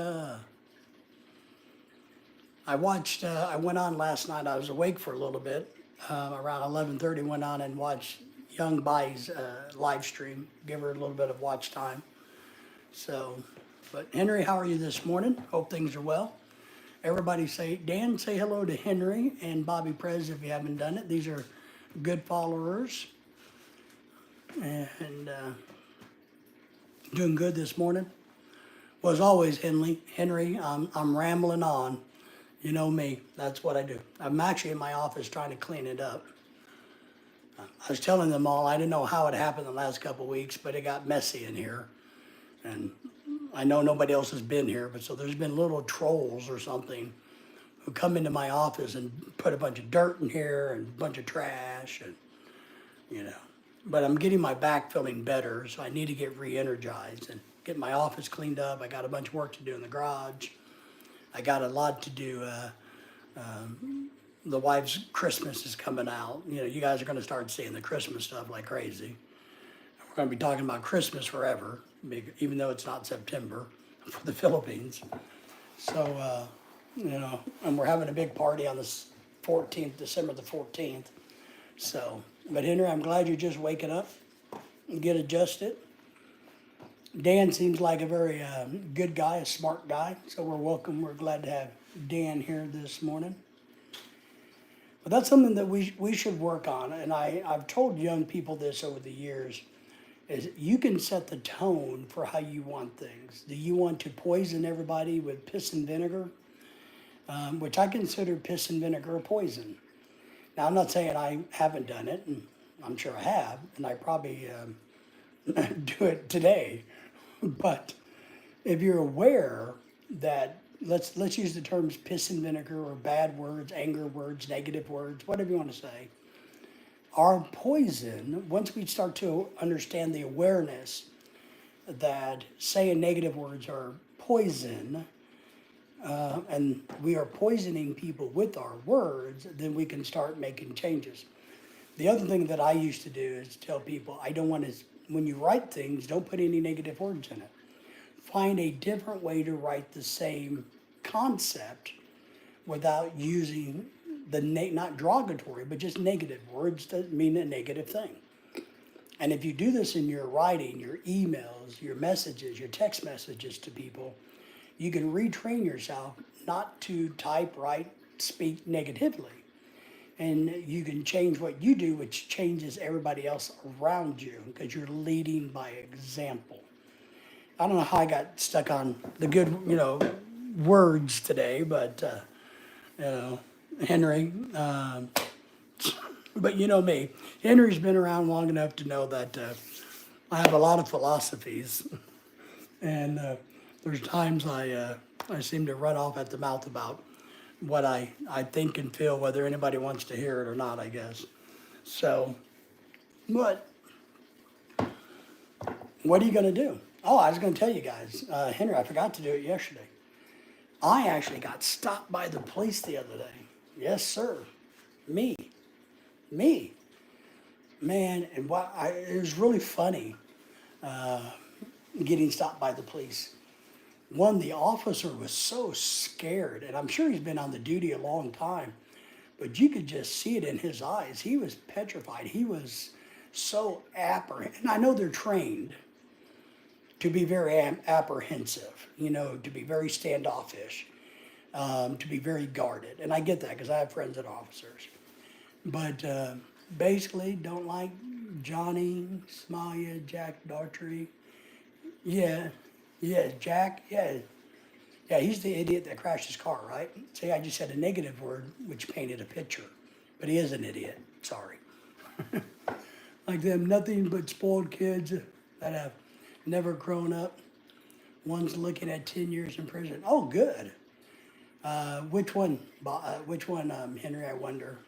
Speaker 1: I went on last night. I was awake for a little bit. Around 11:30, went on and watched Young Bai's live stream. Give her a little bit of watch time. So, but Henry, how are you this morning? Hope things are well. Everybody Dan, say hello to Henry and Bobby Prez if you haven't done it. These are good followers. And doing good this morning. Well, as always, Henry, I'm rambling on. You know me, that's what I do. I'm actually in my office trying to clean it up. I was telling them all, I didn't know how it happened the last couple of weeks, but it got messy in here. And I know nobody else has been here, but so there's been little trolls or something who come into my office and put a bunch of dirt in here and a bunch of trash and, you know. But I'm getting my back feeling better, so I need to get re-energized and get my office cleaned up. I got a bunch of work to do in the garage. I got a lot to do. The wife's Christmas is coming out. You know, you guys are going to start seeing the Christmas stuff like crazy. We're going to be talking about Christmas forever, even though it's not September for the Philippines. So, you know, and we're having a big party on the 14th, December the 14th. So, but Henry, I'm glad you're just waking up and get adjusted. Dan seems like a very good guy, a smart guy. So we're glad to have Dan here this morning. But that's something that we should work on. And I've told young people this over the years, is you can set the tone for how you want things. Do you want to poison everybody with piss and vinegar? Which I consider piss and vinegar a poison. Now, I'm not saying I haven't done it, and I'm sure I have, and I probably do it today. But if you're aware that, let's use the terms piss and vinegar or bad words, anger words, negative words, whatever you want to say, are poison. Once we start to understand the awareness that saying negative words are poison, and we are poisoning people with our words, then we can start making changes. The other thing that I used to do is tell people, I don't want to, when you write things, don't put any negative words in it. Find a different way to write the same concept without using the, not derogatory, but just negative words that mean a negative thing. And if you do this in your writing, your emails, your messages, your text messages to people, you can retrain yourself not to type, write, speak negatively. And you can change what you do, which changes everybody else around you because you're leading by example. I don't know how I got stuck on the good, words today, but, Henry, but you know me, Henry's been around long enough to know that I have a lot of philosophies, and there's times I seem to run off at the mouth about what I think and feel, whether anybody wants to hear it or not, I guess. So, what are you going to do? Oh, I was going to tell you guys, Henry, I forgot to do it yesterday. I actually got stopped by the police the other day. Yes, sir. Me. Man, and it was really funny getting stopped by the police. One, the officer was so scared, and I'm sure he's been on the duty a long time, but you could just see it in his eyes. He was petrified. He was so apprehensive. And I know they're trained to be very apprehensive, to be very standoffish, to be very guarded. And I get that because I have friends that are officers. But basically, don't like Johnny, Smalia, Jack Daughtry. Yeah, Jack, yeah, he's the idiot that crashed his car, right? See, I just said a negative word which painted a picture, but he is an idiot, sorry. Like them nothing but spoiled kids that have never grown up. One's looking at 10 years in prison. Oh, good. Which one, Henry, I wonder?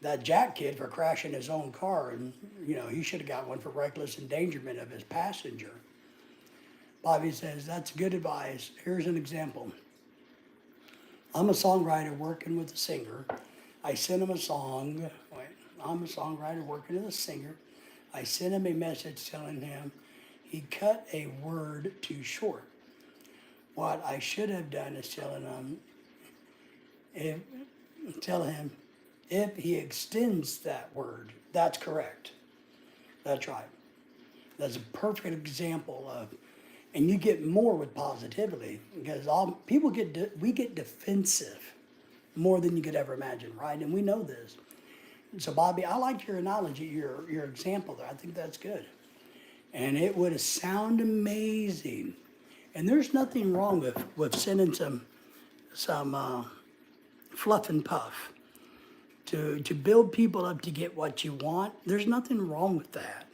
Speaker 1: That Jack kid for crashing his own car, and, he should have got one for reckless endangerment of his passenger. Bobby says, that's good advice. Here's an example. I'm a songwriter working with a singer. I sent him a song. I'm a songwriter working with a singer. I sent him a message telling him he cut a word too short. What I should have done is tell him if he extends that word, that's correct. That's right. That's a perfect example of, and you get more with positivity because we get defensive more than you could ever imagine, right? And we know this. So Bobby, I like your analogy, your example there. I think that's good. And it would sound amazing. And there's nothing wrong with sending some fluff and puff to build people up to get what you want. There's nothing wrong with that.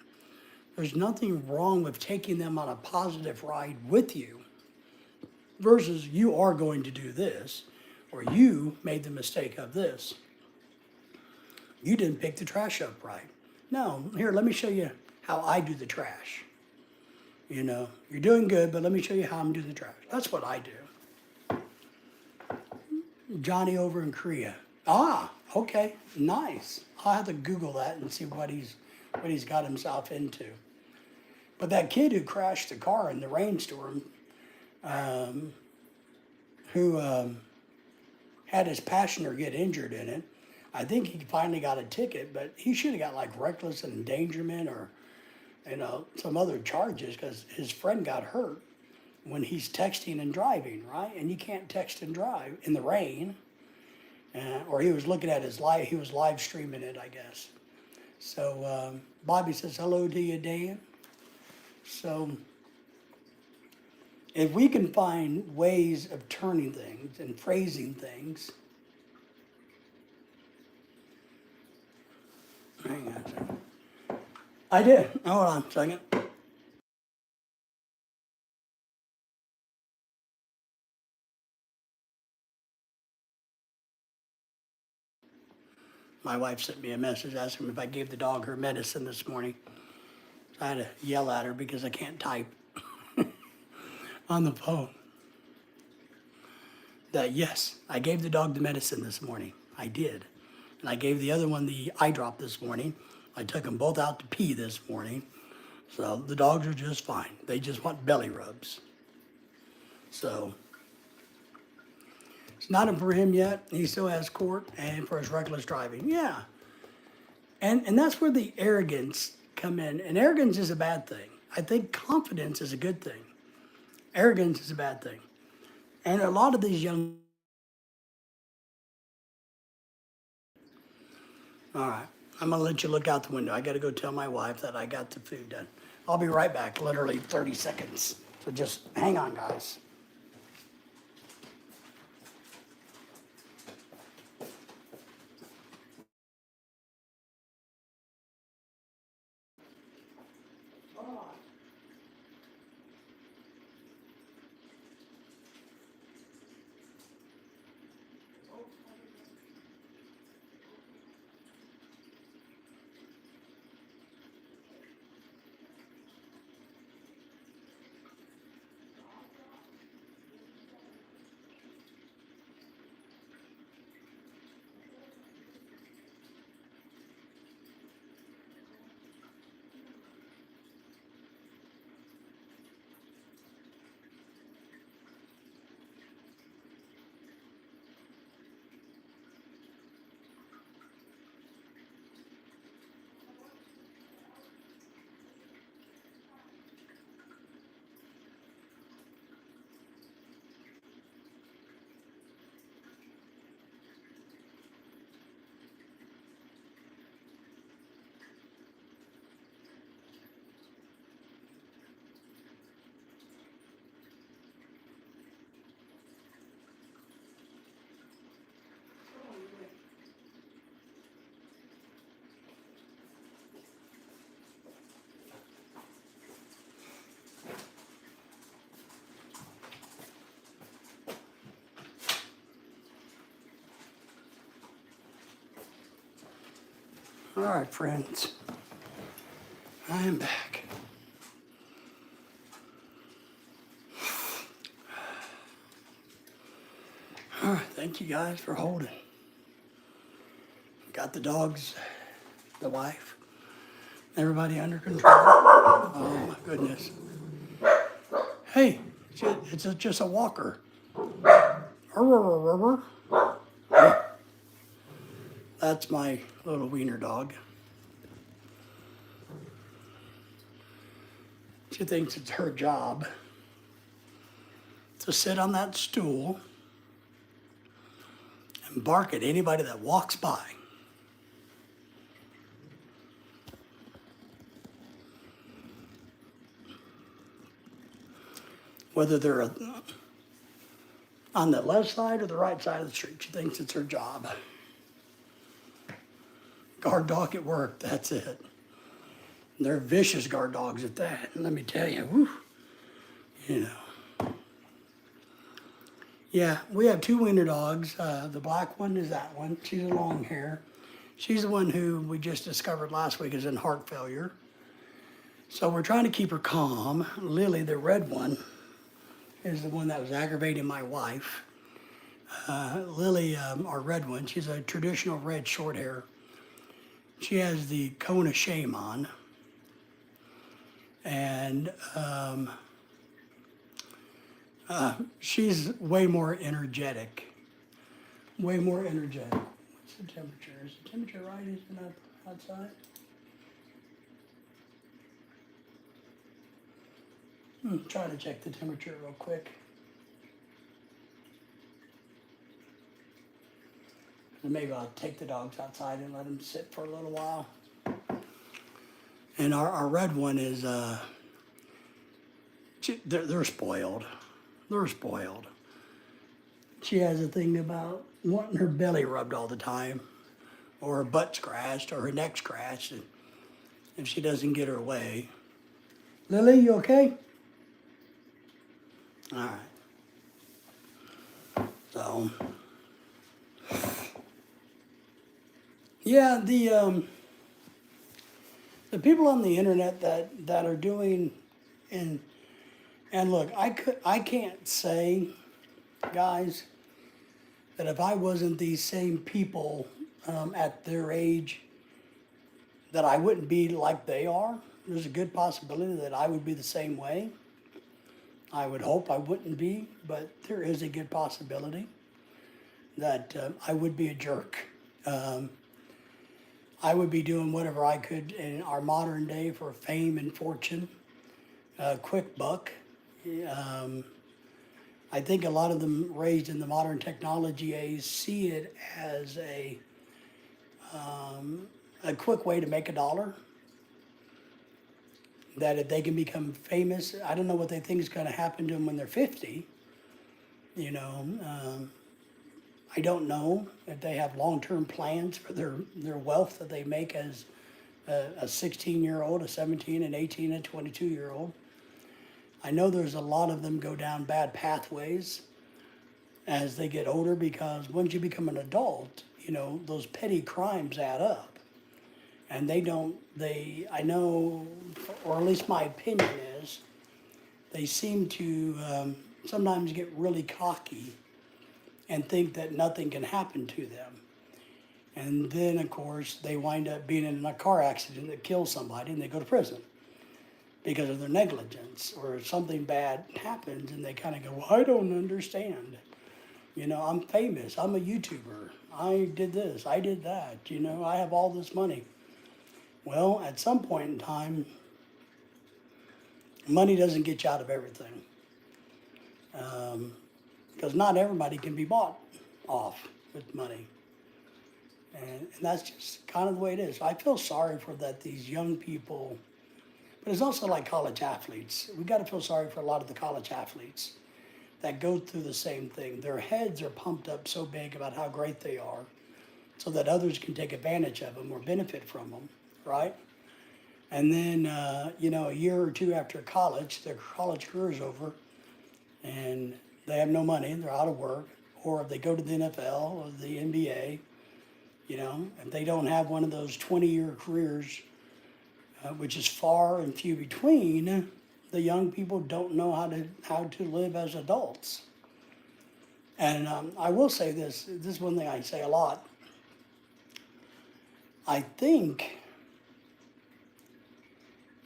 Speaker 1: There's nothing wrong with taking them on a positive ride with you versus you are going to do this or you made the mistake of this. You didn't pick the trash up right. No, here, let me show you how I do the trash. You're doing good, but let me show you how I'm doing the trash. That's what I do. Johnny over in Korea. Ah, okay, nice. I'll have to Google that and see what he's got himself into. But that kid who crashed the car in the rainstorm, who had his passenger get injured in it, I think he finally got a ticket, but he should have got like reckless endangerment or, some other charges because his friend got hurt when he's texting and driving, right? And you can't text and drive in the rain. Or he was looking at he was live streaming it, I guess. So Bobby says, hello to you, Dan. So if we can find ways of turning things and phrasing things, hang on a second. I did. Hold on a second. My wife sent me a message asking if I gave the dog her medicine this morning. So I had to yell at her because I can't type on the phone. That yes, I gave the dog the medicine this morning. I did. And I gave the other one the eye drop this morning. I took them both out to pee this morning. So the dogs are just fine. They just want belly rubs. So it's not for him yet. He still has court and for his reckless driving. Yeah. And that's where the arrogance come in. And arrogance is a bad thing. I think confidence is a good thing. Arrogance is a bad thing. And a lot of these young... All right. I'm going to let you look out the window. I got to go tell my wife that I got the food done. I'll be right back, literally 30 seconds. So just hang on, guys. All right, friends. I am back. All right, thank you guys for holding. Got the dogs, the wife, everybody under control. Oh my goodness. Hey, it's just a walker. That's my little wiener dog. She thinks it's her job to sit on that stool and bark at anybody that walks by. Whether they're on the left side or the right side of the street, she thinks it's her job. Guard dog at work, that's it. They're vicious guard dogs at that. And let me tell you, whew, you know. Yeah, we have two wiener dogs. The black one is that one. She's a long hair. She's the one who we just discovered last week is in heart failure. So we're trying to keep her calm. Lily, the red one, is the one that was aggravating my wife. Lily, our red one, she's a traditional red short hair. She has the cone of shame on. And she's way more energetic. Way more energetic. What's the temperature? Is the temperature right? Is it up outside? Try to check the temperature real quick. Maybe I'll take the dogs outside and let them sit for a little while. And our red one is, they're spoiled. They're spoiled. She has a thing about wanting her belly rubbed all the time, or her butt scratched, or her neck scratched, and if she doesn't get her way. Lily, you okay? All right. So, Yeah, the people on the internet that are doing, and and look, I can't say, guys, that if I wasn't these same people at their age, that I wouldn't be like they are. There's a good possibility that I would be the same way. I would hope I wouldn't be, but there is a good possibility that I would be a jerk. Um, I would be doing whatever I could in our modern day for fame and fortune, quick buck. Um, I think a lot of them raised in the modern technology age see it as a quick way to make a dollar. That if they can become famous, I don't know what they think is going to happen to them when they're 50. You know, I don't know if they have long-term plans for their wealth that they make as a 16-year-old, a 17, an 18, and 22-year-old. I know there's a lot of them go down bad pathways as they get older because once you become an adult, you know, those petty crimes add up. And I know, or at least my opinion is, they seem to sometimes get really cocky and think that nothing can happen to them. And then, of course, they wind up being in a car accident that kills somebody and they go to prison because of their negligence, or something bad happens and they kind of go, well, I don't understand. You know, I'm famous, I'm a YouTuber, I did this, I did that, you know, I have all this money. Well, at some point in time, money doesn't get you out of everything. Because not everybody can be bought off with money. And that's just kind of the way it is. I feel sorry for that these young people, but it's also like college athletes. We got to feel sorry for a lot of the college athletes that go through the same thing. Their heads are pumped up so big about how great they are so that others can take advantage of them or benefit from them, right? And then, you know, a year or two after college, their college career is over and they have no money, they're out of work, or if they go to the NFL or the NBA, you know, if they don't have one of those 20-year careers, which is far and few between, the young people don't know how to live as adults. And I will say this is one thing I say a lot. I think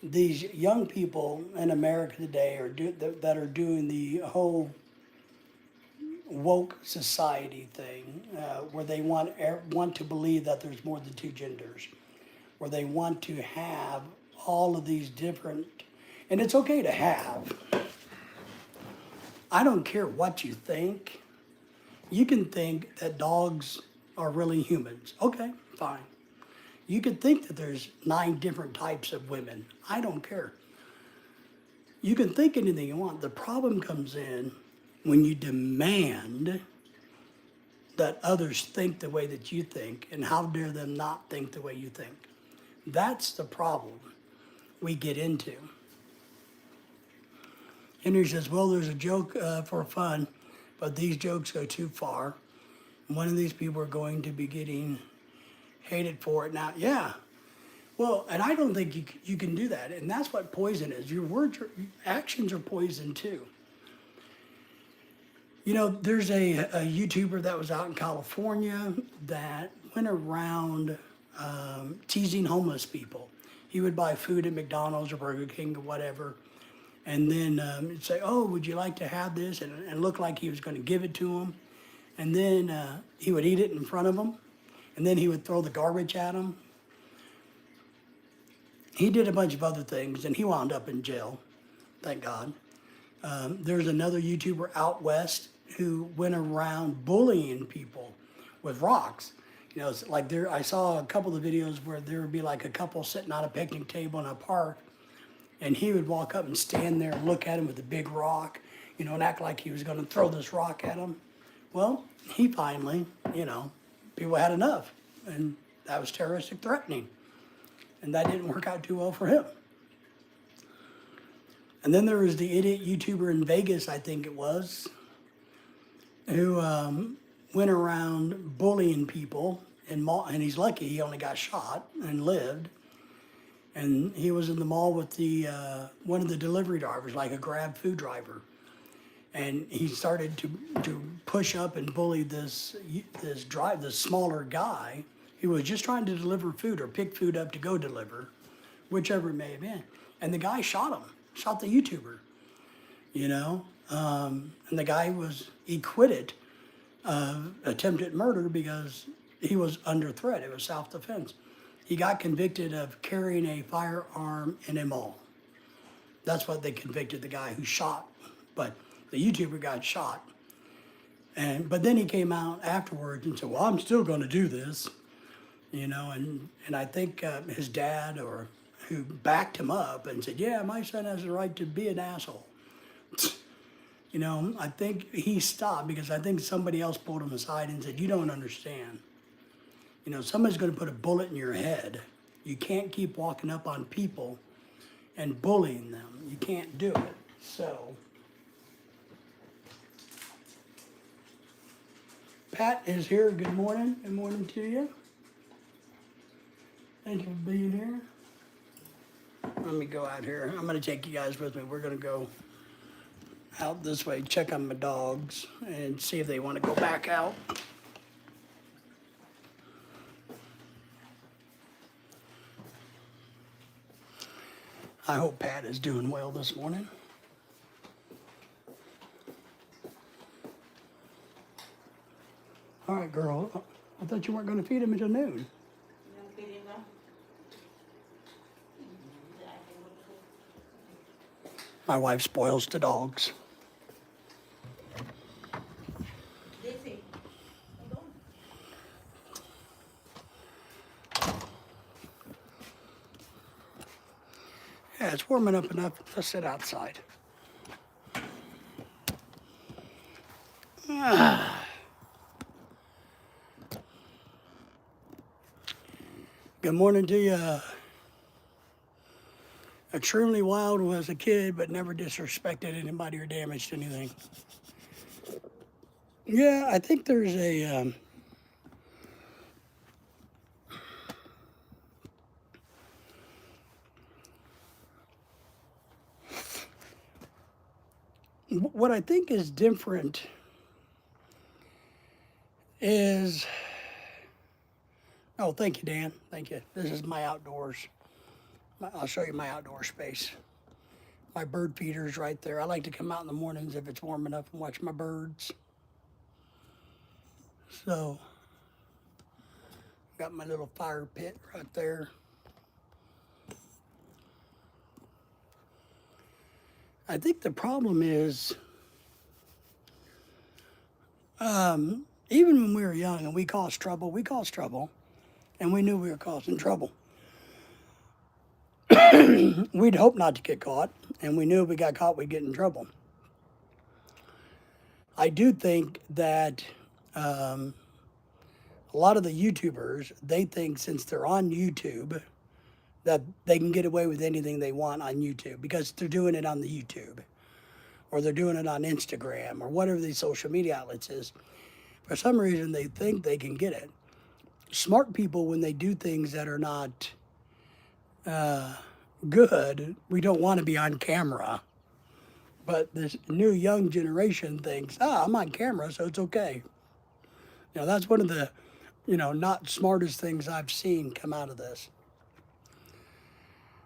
Speaker 1: these young people in America today that are doing the whole woke society thing, where they want to believe that there's more than two genders, where they want to have all of these different, and it's okay to have. I don't care what you think. You can think that dogs are really humans. Okay, fine. You could think that there's 9 different types of women. I don't care. You can think anything you want. The problem comes in when you demand that others think the way that you think, and how dare them not think the way you think. That's the problem we get into. Henry says, well, there's a joke for fun, but these jokes go too far. One of these people are going to be getting hated for it now. Yeah. Well, and I don't think you can do that. And that's what poison is. Your actions are poison too. You know, there's a YouTuber that was out in California that went around teasing homeless people. He would buy food at McDonald's or Burger King or whatever, and then say, oh, would you like to have this? And look like he was going to give it to them. And then he would eat it in front of them, and then he would throw the garbage at them. He did a bunch of other things, and he wound up in jail, thank God. There's another YouTuber out west who went around bullying people with rocks. You know, it's like I saw a couple of videos where there would be like a couple sitting on a picnic table in a park, and he would walk up and stand there and look at him with a big rock, you know, and act like he was going to throw this rock at him. Well, he finally, you know, people had enough, and that was terroristic threatening, and that didn't work out too well for him. And then there was the idiot YouTuber in Vegas, I think it was, who went around bullying people in mall, and he's lucky he only got shot and lived. And he was in the mall with the one of the delivery drivers, like a Grab food driver, and he started to push up and bully this smaller guy who was just trying to deliver food or pick food up to go deliver, whichever it may have been. And the guy shot him, shot the YouTuber, you know, and the guy was acquitted of attempted murder because he was under threat. It was self-defense. He got convicted of carrying a firearm in a mall. That's what they convicted the guy who shot, but the YouTuber got shot. But then he came out afterwards and said, "Well, I'm still going to do this," you know. And I think his dad or who backed him up and said, "Yeah, my son has the right to be an asshole." You know, I think he stopped because I think somebody else pulled him aside and said, "You don't understand. You know, somebody's going to put a bullet in your head. You can't keep walking up on people and bullying them. You can't do it." So, Pat is here. Good morning. Good morning to you. Thank you for being here. Let me go out here. I'm going to take you guys with me. We're going to go out this way, check on my dogs, and see if they want to go back out. I hope Pat is doing well this morning. All right, girl. I thought you weren't going to feed him until noon. My wife spoils the dogs. Yeah, it's warming up enough. Let's sit outside. Good morning to you. Extremely wild was a kid, but never disrespected anybody or damaged anything. Yeah, I think there's a what I think is different is, oh, thank you, Dan. Thank you. This is my outdoors. I'll show you my outdoor space. My bird feeder's right there. I like to come out in the mornings if it's warm enough and watch my birds. So, got my little fire pit right there. I think the problem is, even when we were young and we caused trouble, and we knew we were causing trouble. We'd hope not to get caught, and we knew if we got caught, we'd get in trouble. I do think that a lot of the YouTubers, they think since they're on YouTube, that they can get away with anything they want on YouTube because they're doing it on the YouTube, or they're doing it on Instagram, or whatever these social media outlets is. For some reason, they think they can get it. Smart people, when they do things that are not good, we don't want to be on camera. But this new young generation thinks, I'm on camera, so it's okay. You know, that's one of the, not smartest things I've seen come out of this.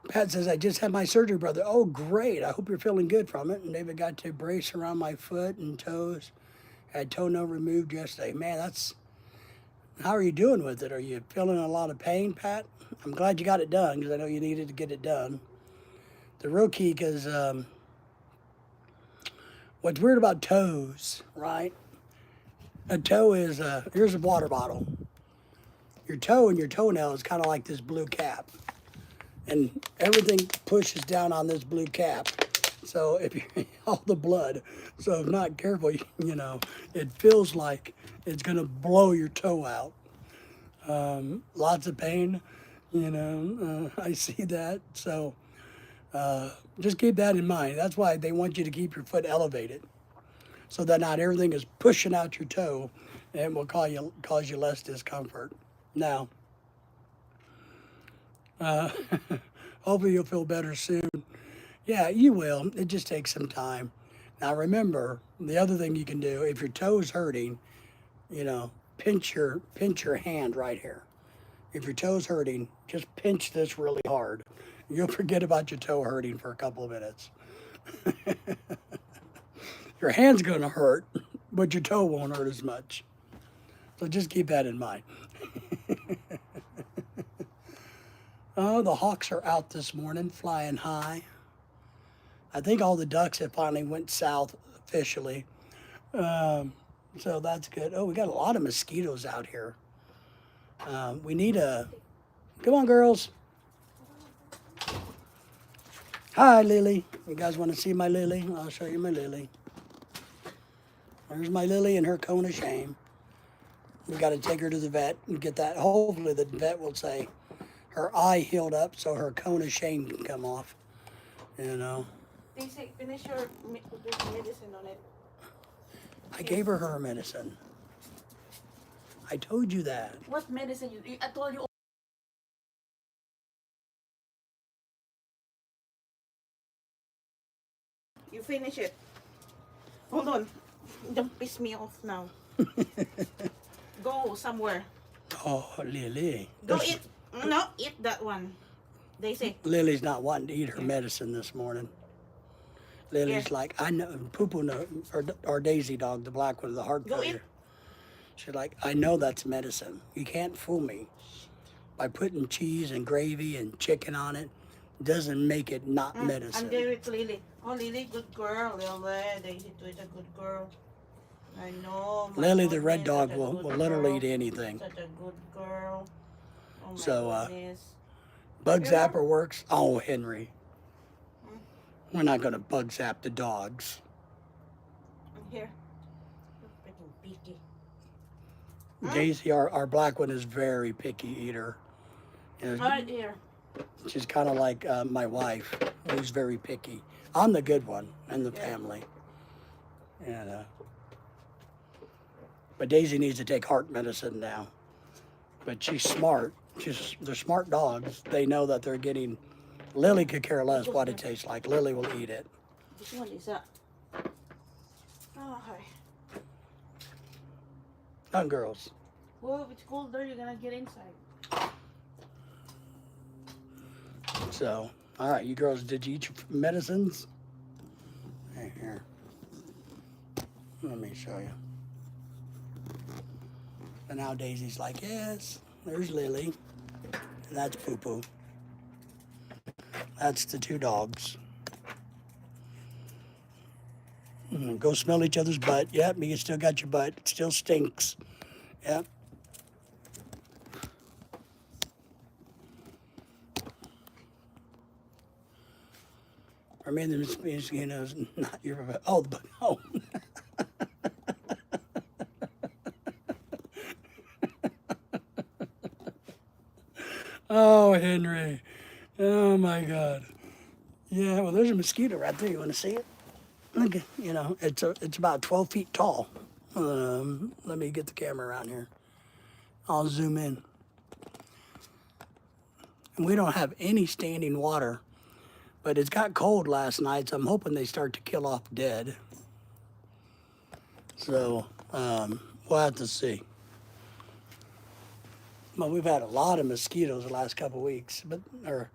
Speaker 1: Pat says, I just had my surgery, brother. Oh, great. I hope you're feeling good from it. And David got to brace around my foot and toes. Had toenail removed yesterday. Man, how are you doing with it? Are you feeling a lot of pain, Pat? I'm glad you got it done because I know you needed to get it done. The real key, because what's weird about toes, right? A toe is, here's a water bottle. Your toe and your toenail is kind of like this blue cap. And everything pushes down on this blue cap. So if you, all the blood, so if not careful, it feels like it's going to blow your toe out. Lots of pain, I see that. So just keep that in mind. That's why they want you to keep your foot elevated so that not everything is pushing out your toe and it will cause you less discomfort. Now, uh, hopefully you'll feel better soon. Yeah, you will. It just takes some time. Now remember, the other thing you can do, if your toe's hurting, you know, pinch your hand right here. If your toe's hurting, just pinch this really hard. You'll forget about your toe hurting for a couple of minutes. Your hand's gonna hurt, but your toe won't hurt as much. So just keep that in mind. Oh, the hawks are out this morning, flying high. I think all the ducks have finally went south officially. So that's good. Oh, we got a lot of mosquitoes out here. We need a. Come on, girls. Hi, Lily. You guys want to see my Lily? I'll show you my Lily. There's my Lily and her cone of shame. We got to take her to the vet and get that. Hopefully, the vet will say her eye healed up so her cone of shame can come off. You know.
Speaker 2: They say finish your medicine on it.
Speaker 1: I gave her medicine. I told you that.
Speaker 2: What medicine? I told you. You finish it. Hold on. Don't piss me off now. Go somewhere.
Speaker 1: Oh, Lily.
Speaker 2: Go eat. No, eat that one. They say.
Speaker 1: Lily's not wanting to eat her medicine this morning. Lily's like, I know, Poo Poo, or Daisy Dog, the black one, the heart failure. She's like, I know that's medicine. You can't fool me. By putting cheese and gravy and chicken on it, doesn't make it not medicine.
Speaker 2: I'm giving it to Lily. Oh, Lily, good girl. Lily, Daisy is a good girl. I know.
Speaker 1: Lily, the red dog, will literally eat anything.
Speaker 2: Such a good girl. Oh my
Speaker 1: So,
Speaker 2: goodness.
Speaker 1: bug zapper works. Oh, Henry. We're not going to bug zap the dogs.
Speaker 2: Here. You're freaking picky.
Speaker 1: Daisy, our black one, is very picky eater. You know,
Speaker 2: Right here.
Speaker 1: she's kind of like my wife, who's very picky. I'm the good one in the family. And, but Daisy needs to take heart medicine now. But she's smart. They're smart dogs. They know that they're getting. Lily could care less what it tastes like. Lily will eat it.
Speaker 2: Which one is that? Oh, hi.
Speaker 1: Young girls.
Speaker 2: Well, if it's colder, you're gonna get inside.
Speaker 1: So, all right, you girls, did you eat your medicines? Right here. Let me show you. And now Daisy's like, yes, there's Lily. And that's Poo Poo. That's the two dogs. Go smell each other's butt. Yep, you still got your butt. It still stinks. Yep. I mean, the mosquito is not your butt. Oh, the butt. Oh. Oh, Henry. Oh, my God. Yeah, well, there's a mosquito right there. You want to see it? Look, you know, it's about 12 feet tall. Let me get the camera around here. I'll zoom in. And we don't have any standing water, but it's got cold last night, so I'm hoping they start to kill off dead. So, we'll have to see. Well, we've had a lot of mosquitoes the last couple of weeks, or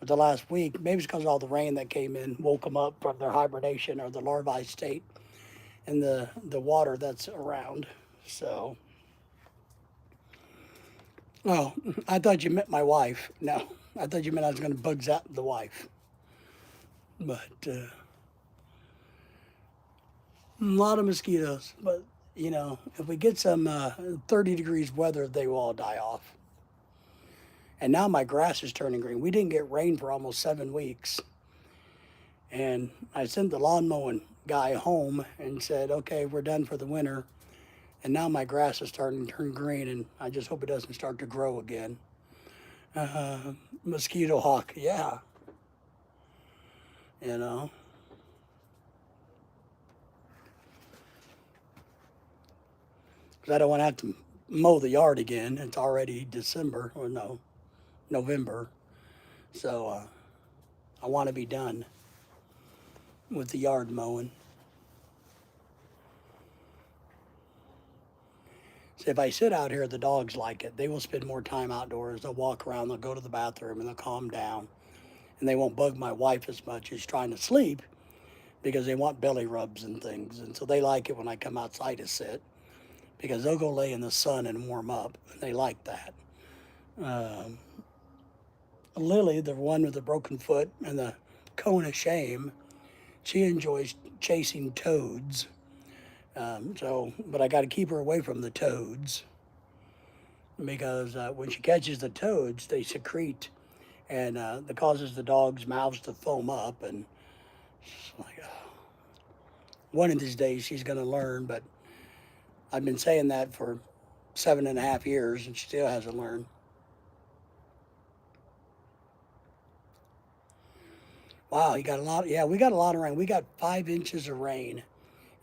Speaker 1: the last week. Maybe it's because all the rain that came in woke them up from their hibernation or the larvae state in the water that's around. So, oh, I thought you meant my wife. No, I thought you meant I was going to bug zap the wife. But a lot of mosquitoes. But you know, if we get some 30 degrees weather, they will all die off. And now my grass is turning green. We didn't get rain for almost 7 weeks. And I sent the lawn mowing guy home and said, okay, we're done for the winter. And now my grass is starting to turn green, and I just hope it doesn't start to grow again. Mosquito hawk, yeah. You know. Because I don't want to have to mow the yard again. It's already December, or no, November. So I want to be done with the yard mowing. So if I sit out here, the dogs like it. They will spend more time outdoors. They'll walk around, they'll go to the bathroom, and they'll calm down. And they won't bug my wife as much as trying to sleep because they want belly rubs and things. And so they like it when I come outside to sit because they'll go lay in the sun and warm up. And they like that. Lily, the one with the broken foot and the cone of shame, she enjoys chasing toads. But I got to keep her away from the toads because when she catches the toads, they secrete, and that causes the dog's mouths to foam up. And it's like, one of these days she's going to learn. But I've been saying that for 7.5 years, and she still hasn't learned. Wow, you got a lot. Yeah, we got a lot of rain. We got 5 inches of rain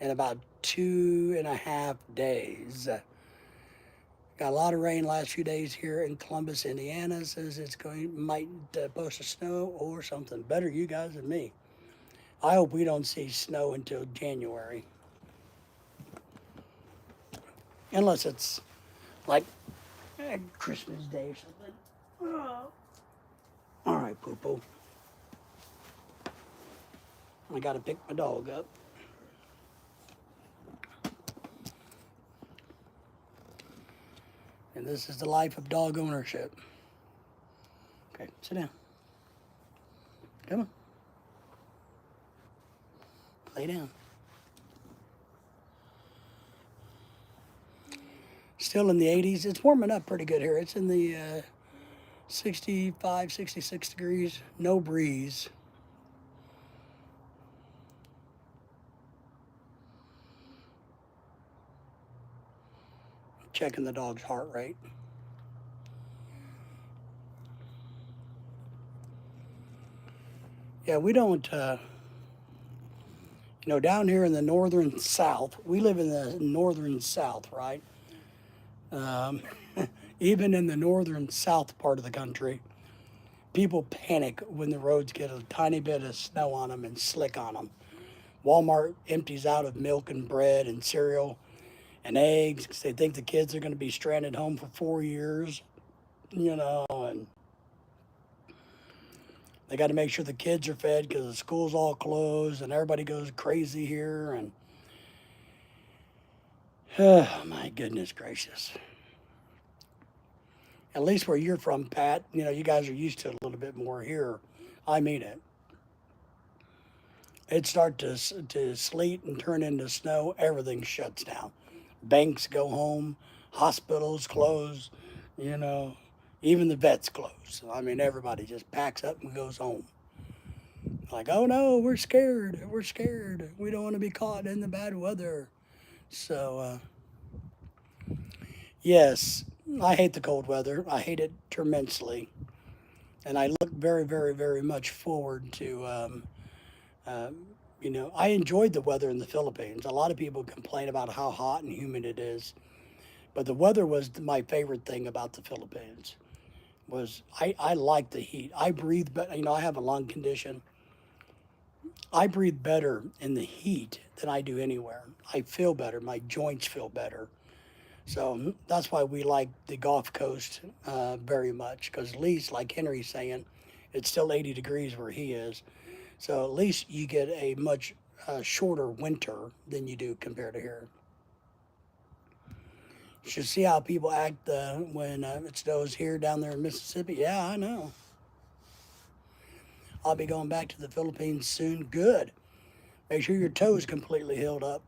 Speaker 1: in about 2.5 days. Got a lot of rain last few days here in Columbus, Indiana. Says it's might post a snow or something. Better you guys than me. I hope we don't see snow until January, unless it's like Christmas Day or something. Oh. All right, poo poo. I got to pick my dog up. And this is the life of dog ownership. Okay, sit down. Come on. Lay down. Still in the 80s. It's warming up pretty good here. It's in the 65, 66 degrees. No breeze. Checking the dog's heart rate. Yeah, we don't, down here in the northern South, we live in the northern South, right? Even in the northern South part of the country, people panic when the roads get a tiny bit of snow on them and slick on them. Walmart empties out of milk and bread and cereal and eggs because they think the kids are going to be stranded home for 4 years, and they got to make sure the kids are fed because the school's all closed and everybody goes crazy here. And oh, my goodness gracious. At least where you're from, Pat, you guys are used to it a little bit more here. I mean it. It starts to sleet and turn into snow, everything shuts down. Banks go home, hospitals close, even the vets close. I mean, everybody just packs up and goes home. Like, oh no, we're scared. We're scared. We don't want to be caught in the bad weather. So, yes, I hate the cold weather. I hate it tremendously. And I look very, very, very much forward to, I enjoyed the weather in the Philippines. A lot of people complain about how hot and humid it is. But the weather was my favorite thing about the Philippines. I like the heat. I breathe better. I have a lung condition. I breathe better in the heat than I do anywhere. I feel better. My joints feel better. So that's why we like the Gulf Coast very much, because at least, like Henry's saying, it's still 80 degrees where he is. So at least you get a much shorter winter than you do compared to here. You should see how people act when it snows here down there in Mississippi. Yeah, I know. I'll be going back to the Philippines soon. Good. Make sure your toes completely healed up.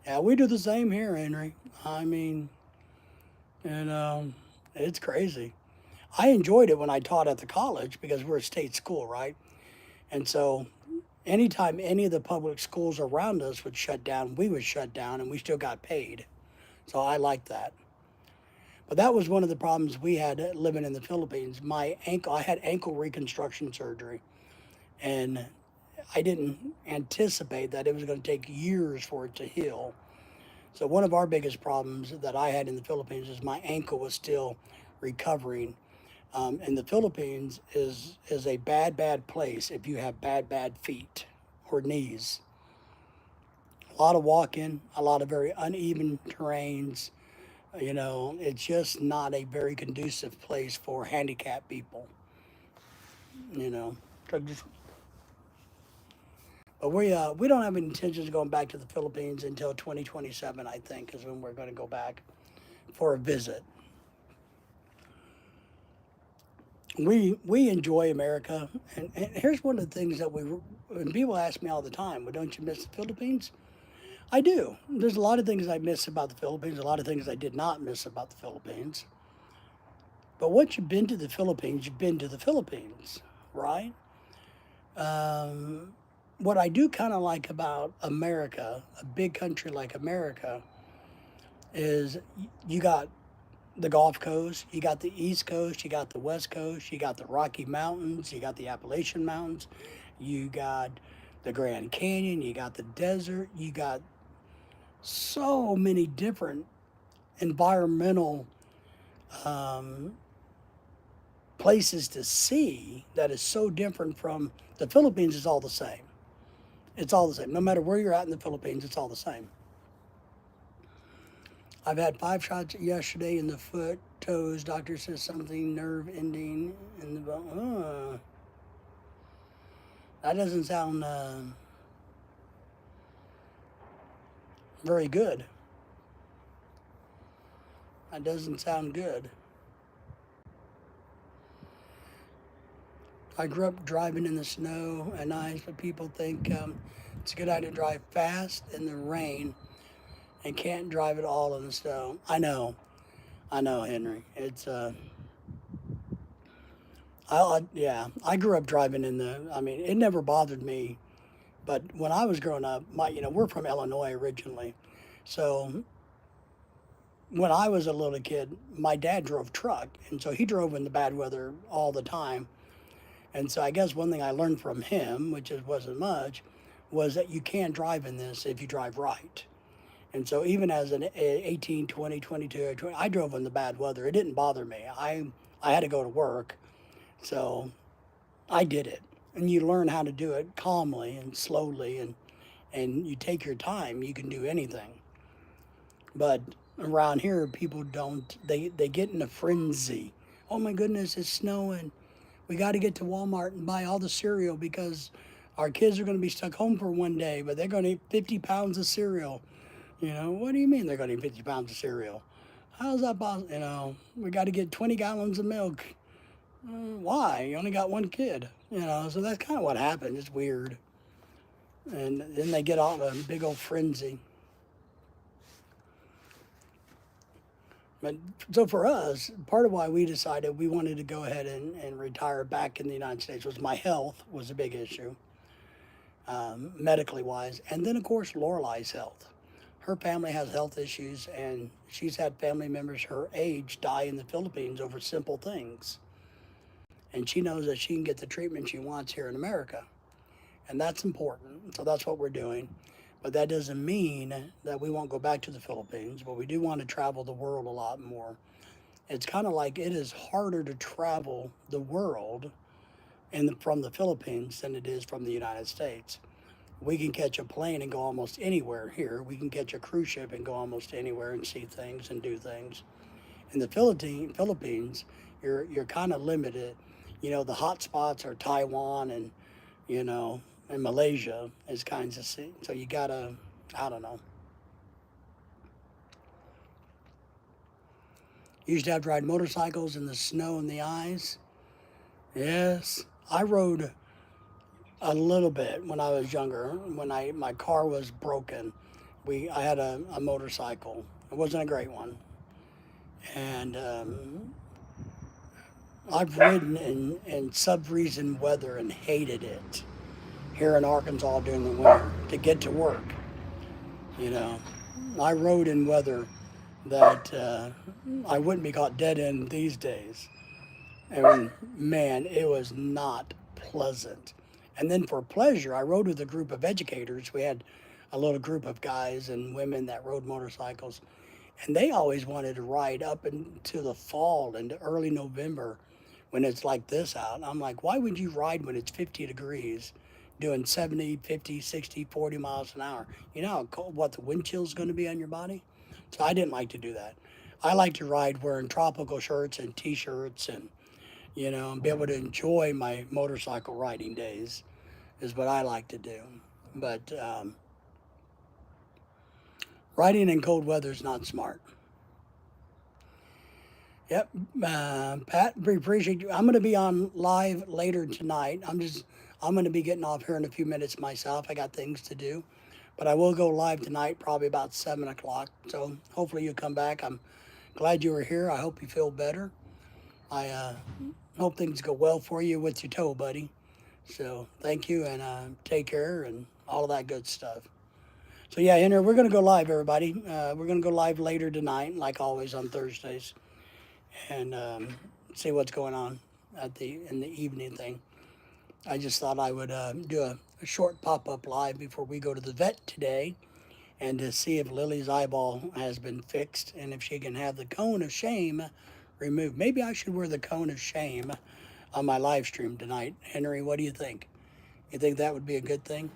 Speaker 1: Yeah, we do the same here, Henry. I mean, it's crazy. I enjoyed it when I taught at the college because we're a state school, right? And so anytime any of the public schools around us would shut down, we would shut down and we still got paid. So I liked that. But that was one of the problems we had living in the Philippines. I had ankle reconstruction surgery, and I didn't anticipate that it was going to take years for it to heal. So one of our biggest problems that I had in the Philippines is my ankle was still recovering. And the Philippines is a bad place if you have bad feet or knees. A lot of walking, a lot of very uneven terrains. You know, it's just not a very conducive place for handicapped people. You know, so just, but we don't have any intentions of going back to the Philippines until 2027. I think is when we're going to go back for a visit. We enjoy America, and here's one of the things that when people ask me all the time, well, don't you miss the Philippines? I do. There's a lot of things I miss about the Philippines, a lot of things I did not miss about the Philippines. But once you've been to the Philippines, you've been to the Philippines, right? What I do kind of like about America, a big country like America, is you got the Gulf Coast, you got the East Coast, you got the West Coast, you got the Rocky Mountains, you got the Appalachian Mountains, you got the Grand Canyon, you got the desert, you got so many different environmental um, places to see that is so different from the Philippines. Is all the same. It's all the same. No matter where you're at in the Philippines, it's all the same. I've had 5 shots yesterday in the foot, toes. Doctor says something nerve ending in the bone. That doesn't sound very good. That doesn't sound good. I grew up driving in the snow and ice, but people think it's a good idea to drive fast in the rain and can't drive at all in the snow. I know, Henry. It's yeah. I grew up driving in the. I mean, it never bothered me, but when I was growing up, we're from Illinois originally, so when I was a little kid, my dad drove truck, and so he drove in the bad weather all the time. And so I guess one thing I learned from him, which wasn't much, was that you can drive in this if you drive right. And so even as an 18, 20, 22, 20, I drove in the bad weather. It didn't bother me. I had to go to work, so I did it. And you learn how to do it calmly and slowly, and you take your time. You can do anything. But around here, people don't. They get in a frenzy. Oh my goodness, it's snowing. We got to get to Walmart and buy all the cereal because our kids are going to be stuck home for one day, but they're going to eat 50 pounds of cereal. You know, what do you mean they're going to eat 50 pounds of cereal? How's that possible? You know, we got to get 20 gallons of milk. Why? You only got one kid. You know, so that's kind of what happened. It's weird. And then they get all a big old frenzy. But so for us, part of why we decided we wanted to go ahead and retire back in the United States was my health was a big issue, medically wise. And then, of course, Lorelei's health. Her family has health issues, and she's had family members her age die in the Philippines over simple things. And she knows that she can get the treatment she wants here in America. And that's important. So that's what we're doing. But that doesn't mean that we won't go back to the Philippines, but we do want to travel the world a lot more. It's kind of like it is harder to travel the world from the Philippines than it is from the United States. We can catch a plane and go almost anywhere here. We can catch a cruise ship and go almost anywhere and see things and do things. In the Philippines, you're kind of limited. You know, the hot spots are Taiwan and, you know, and Malaysia is kinds of sea. So you gotta, I don't know. You used to have to ride motorcycles in the snow and the ice. Yes, I rode a little bit when I was younger. When my car was broken, I had a motorcycle. It wasn't a great one, and I've ridden in sub-freezing weather and hated it here in Arkansas during the winter to get to work. You know, I rode in weather that I wouldn't be caught dead in these days. And man, it was not pleasant. And then for pleasure, I rode with a group of educators. We had a little group of guys and women that rode motorcycles, and they always wanted to ride up into the fall into early November when it's like this out. I'm like, why would you ride when it's 50 degrees doing 70, 50, 60, 40 miles an hour? You know how cold, what the wind chill is going to be on your body? So I didn't like to do that. I like to ride wearing tropical shirts and t-shirts and, you know, and be able to enjoy my motorcycle riding days is what I like to do. But riding in cold weather is not smart. Yep, Pat, we appreciate you. I'm going to be on live later tonight. I'm going to be getting off here in a few minutes myself. I got things to do, but I will go live tonight, probably about 7 o'clock. So hopefully you'll come back. I'm glad you were here. I hope you feel better. I hope things go well for you with your toe, buddy. So thank you, and take care and all of that good stuff. So yeah, Henry, we're going to go live, everybody. We're going to go live later tonight, like always on Thursdays, and see what's going on in the evening thing. I just thought I would do a short pop-up live before we go to the vet today, and to see if Lily's eyeball has been fixed and if she can have the cone of shame removed. Maybe I should wear the cone of shame on my live stream tonight. Henry, what do you think? You think that would be a good thing?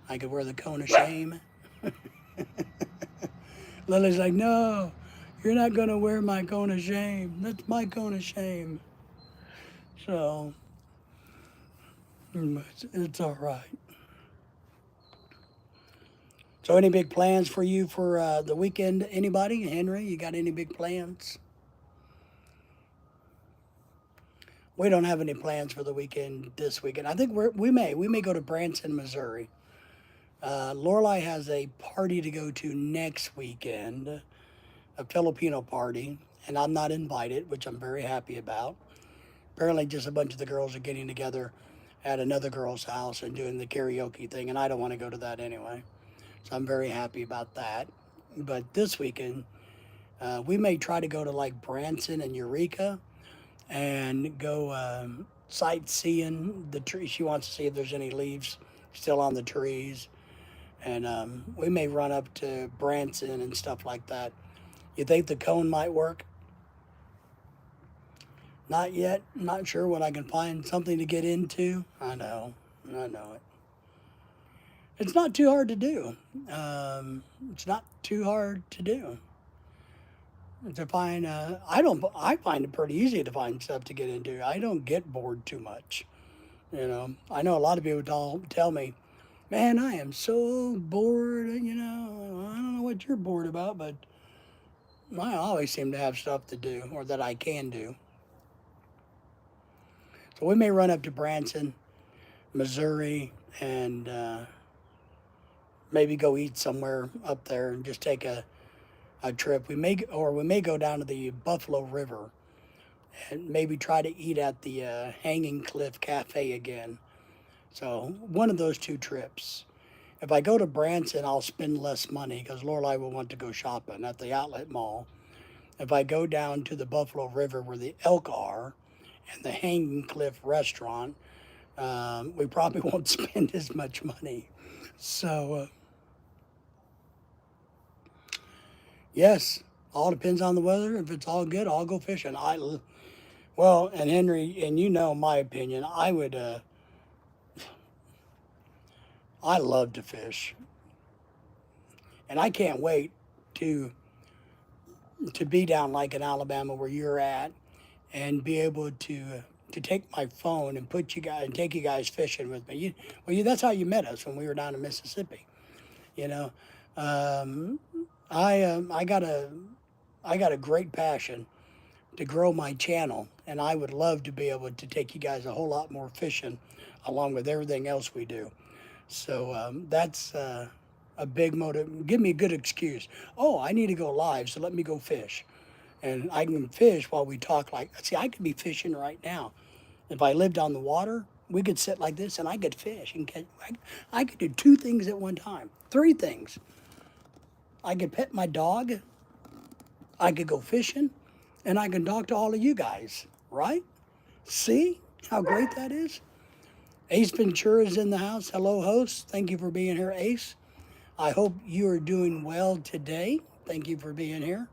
Speaker 1: I could wear the cone of shame. Lily's like, no, you're not going to wear my cone of shame. That's my cone of shame. So, it's all right. So any big plans for you for the weekend? Anybody? Henry, you got any big plans? We don't have any plans for the weekend this weekend. I think we may go to Branson, Missouri. Lorelai has a party to go to next weekend, a Filipino party, and I'm not invited, which I'm very happy about. Apparently just a bunch of the girls are getting together at another girl's house and doing the karaoke thing, and I don't want to go to that anyway. So I'm very happy about that. But this weekend, we may try to go to like Branson and Eureka and go sightseeing the tree. She wants to see if there's any leaves still on the trees. And we may run up to Branson and stuff like that. You think the cone might work? Not yet. I'm not sure when I can find something to get into. I know it. It's not too hard to do. It's not too hard to do. To find, I find it pretty easy to find stuff to get into. I don't get bored too much. You know, I know a lot of people tell me, man, I am so bored. You know, I don't know what you're bored about, but I always seem to have stuff to do or that I can do. So we may run up to Branson, Missouri, and maybe go eat somewhere up there and just take a trip. We may go down to the Buffalo River and maybe try to eat at the Hanging Cliff Cafe again. So one of those two trips. If I go to Branson, I'll spend less money because Lorelai will want to go shopping at the outlet mall. If I go down to the Buffalo River where the elk are and the Hanging Cliff restaurant, we probably won't spend as much money. So, yes, all depends on the weather. If it's all good, I'll go fishing. Well, and Henry, and you know my opinion, I love to fish. And I can't wait to be down like in Alabama where you're at and be able to take my phone and take you guys fishing with me. That's how you met us when we were down in Mississippi. You know, I got a great passion to grow my channel, and I would love to be able to take you guys a whole lot more fishing along with everything else we do. So that's a big motive. Give me a good excuse. Oh, I need to go live, so let me go fish. And I can fish while we talk. See, I could be fishing right now. If I lived on the water, we could sit like this and I could fish and catch. I could do 2 things at one time, 3 things. I could pet my dog, I could go fishing, and I can talk to all of you guys, right? See how great that is? Ace Ventura is in the house. Hello, host. Thank you for being here, Ace. I hope you are doing well today. Thank you for being here.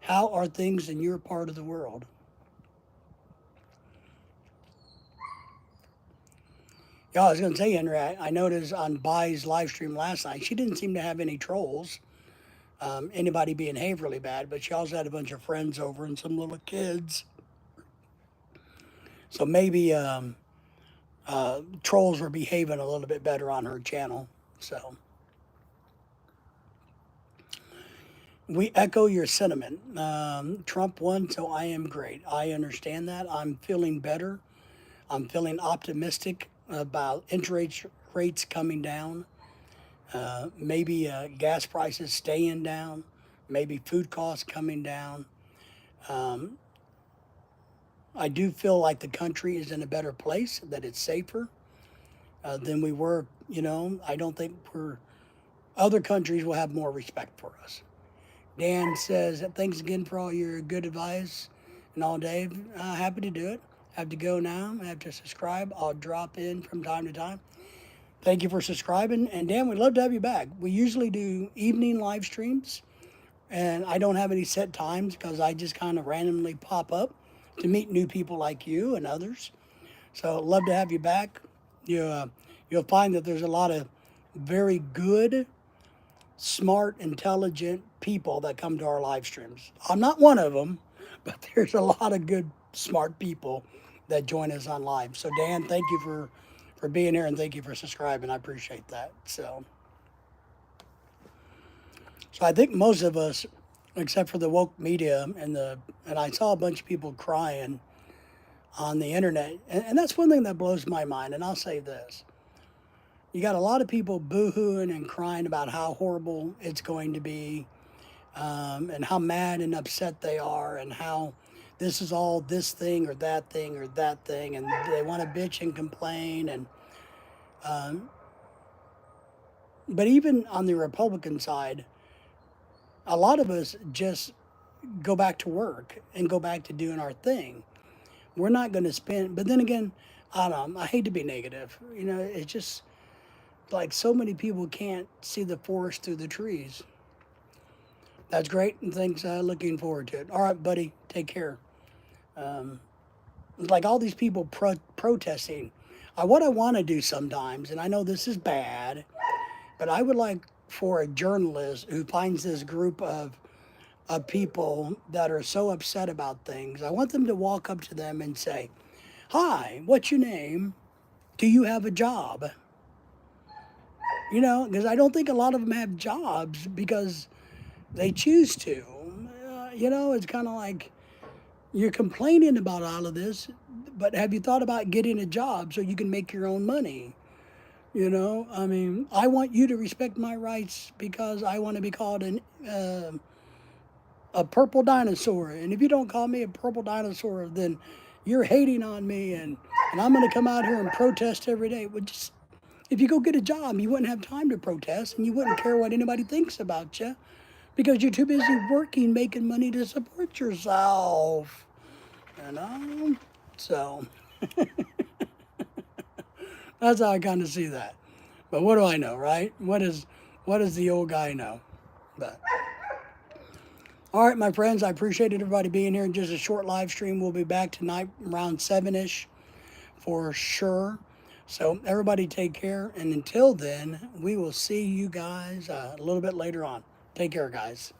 Speaker 1: How are things in your part of the world? Yeah, I was going to say, Henry, I noticed on Bai's live stream last night, she didn't seem to have any trolls, anybody behave really bad, but she also had a bunch of friends over and some little kids. So maybe trolls were behaving a little bit better on her channel. So we echo your sentiment. Trump won, so I am great. I understand that. I'm feeling better. I'm feeling optimistic about interest rates coming down. Maybe gas prices staying down. Maybe food costs coming down. I do feel like the country is in a better place, that it's safer than we were. I don't think other countries will have more respect for us. Dan says, thanks again for all your good advice and all, Dave. Happy to do it. I have to go now. I have to subscribe. I'll drop in from time to time. Thank you for subscribing. And Dan, we'd love to have you back. We usually do evening live streams, and I don't have any set times because I just kind of randomly pop up to meet new people like you and others. So love to have you back. You'll find that there's a lot of very good, smart, intelligent people that come to our live streams. I'm not one of them, but there's a lot of good, smart people that join us on live. So Dan, thank you for being here and thank you for subscribing. I appreciate that. So I think most of us, except for the woke media and I saw a bunch of people crying on the internet, and that's one thing that blows my mind. And I'll say this: you got a lot of people boo-hooing and crying about how horrible it's going to be, and how mad and upset they are, and how this is all this thing or that thing or that thing, and they want to bitch and complain. And but even on the Republican side, a lot of us just go back to work and go back to doing our thing. We're not going to spend, but then again, I don't know, I hate to be negative. It's just like so many people can't see the forest through the trees. That's great, and thanks. Looking forward to it. All right, buddy, take care. Like all these people protesting. What I want to do sometimes, and I know this is bad, but I would like for a journalist who finds this group of people that are so upset about things, I want them to walk up to them and say, "Hi, what's your name? Do you have a job?" Because I don't think a lot of them have jobs because they choose to. It's kind of like you're complaining about all of this, but have you thought about getting a job so you can make your own money? I want you to respect my rights because I want to be called a purple dinosaur. And if you don't call me a purple dinosaur, then you're hating on me, and I'm going to come out here and protest every day. If you go get a job, you wouldn't have time to protest, and you wouldn't care what anybody thinks about you because you're too busy working, making money to support yourself. So that's how I kind of see that. But what do I know, right? What does the old guy know? But all right, my friends, I appreciate everybody being here. Just a short live stream. We'll be back tonight around 7-ish for sure. So everybody take care. And until then, we will see you guys a little bit later on. Take care, guys.